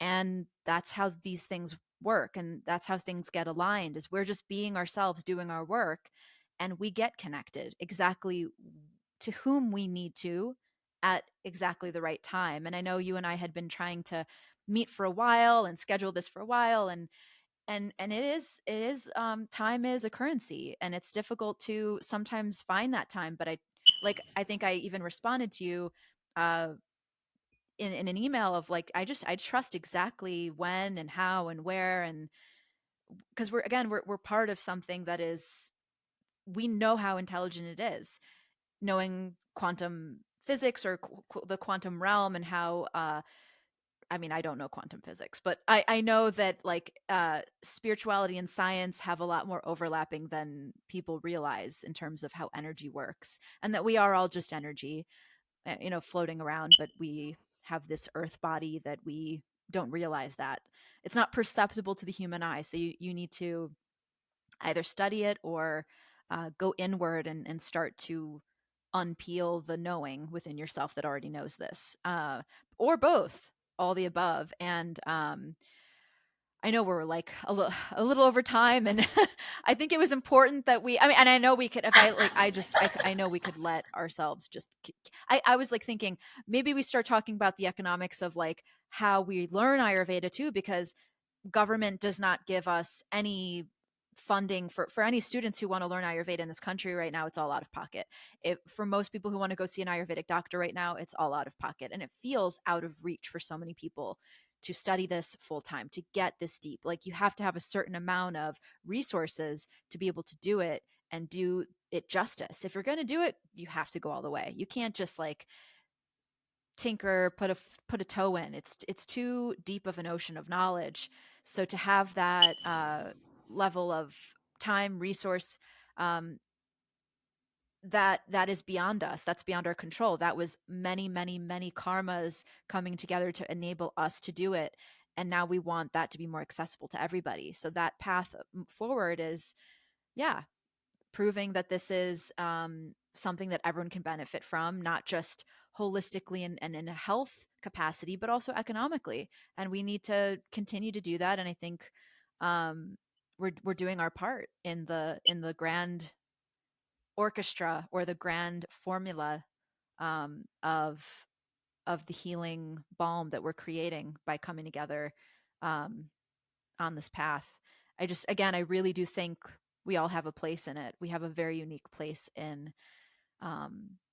And that's how these things work, and that's how things get aligned, is we're just being ourselves, doing our work, and we get connected exactly to whom we need to at exactly the right time. And I know you and I had been trying to meet for a while and schedule this for a while, and it is time is a currency, and it's difficult to sometimes find that time. But I think I even responded to you uh in an email of like, I trust exactly when and how and where, and because we're part of something that is, we know how intelligent it is, knowing quantum physics, or the quantum realm, and how I mean, I don't know quantum physics, but I know that like spirituality and science have a lot more overlapping than people realize in terms of how energy works, and that we are all just energy, floating around, but we have this earth body that we don't realize that. It's not perceptible to the human eye. So you need to either study it, or go inward and start to unpeel the knowing within yourself that already knows this, or both, all the above. And I know we're like a little over time, and I think it was important that and I know we could, if I know we could let ourselves just, I was like thinking maybe we start talking about the economics of like how we learn Ayurveda too, because government does not give us any funding for any students who want to learn Ayurveda in this country right now. It's all out of pocket. For most people who want to go see an Ayurvedic doctor right now, it's all out of pocket, and it feels out of reach for so many people to study this full time, to get this deep. Like, you have to have a certain amount of resources to be able to do it and do it justice. If you're going to do it, you have to go all the way. You can't just like tinker, put a toe in. It's too deep of an ocean of knowledge. So to have that level of time, resource, that is beyond us. That's beyond our control. That was many, many, many karmas coming together to enable us to do it. And now we want that to be more accessible to everybody. So that path forward is, yeah, proving that this is something that everyone can benefit from, not just holistically and in a health capacity, but also economically. And we need to continue to do that. And I think we're doing our part in the grand orchestra, or the grand formula of the healing balm that we're creating by coming together on this path. I really do think we all have a place in it. We have a very unique place in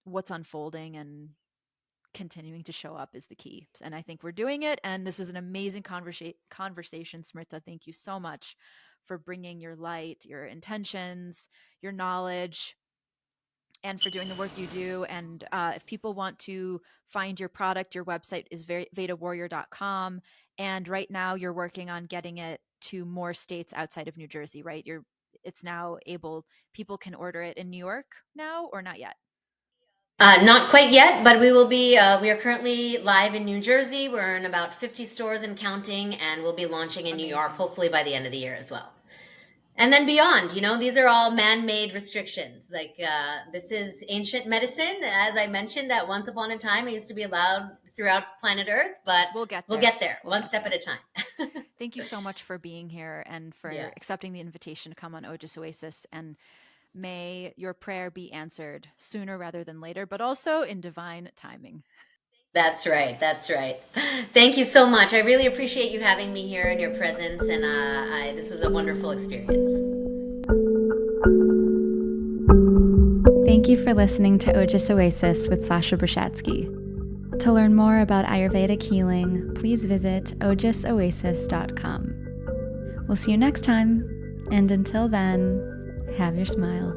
what's unfolding, and continuing to show up is the key. And I think we're doing it. And this was an amazing conversation, Smrita. Thank you so much for bringing your light, your intentions, your knowledge, and for doing the work you do. And if people want to find your product, your website is vedawarrior.com. And right now you're working on getting it to more states outside of New Jersey, right? It's now people can order it in New York now, or not yet? Not quite yet, but we will be. We are currently live in New Jersey. We're in about 50 stores and counting, and we'll be launching in New York, hopefully by the end of the year as well. And then beyond, these are all man-made restrictions. Like, this is ancient medicine. As I mentioned, at once upon a time, it used to be allowed throughout planet Earth, but we'll get there one step at a time. Thank you so much for being here and for accepting the invitation to come on Ojas Oasis. And may your prayer be answered sooner rather than later, but also in divine timing. That's right. That's right. Thank you so much. I really appreciate you having me here and your presence. And this was a wonderful experience. Thank you for listening to Ojas Oasis with Sasha Brzezinski. To learn more about Ayurvedic healing, please visit ojasoasis.com. We'll see you next time. And until then, have your smile.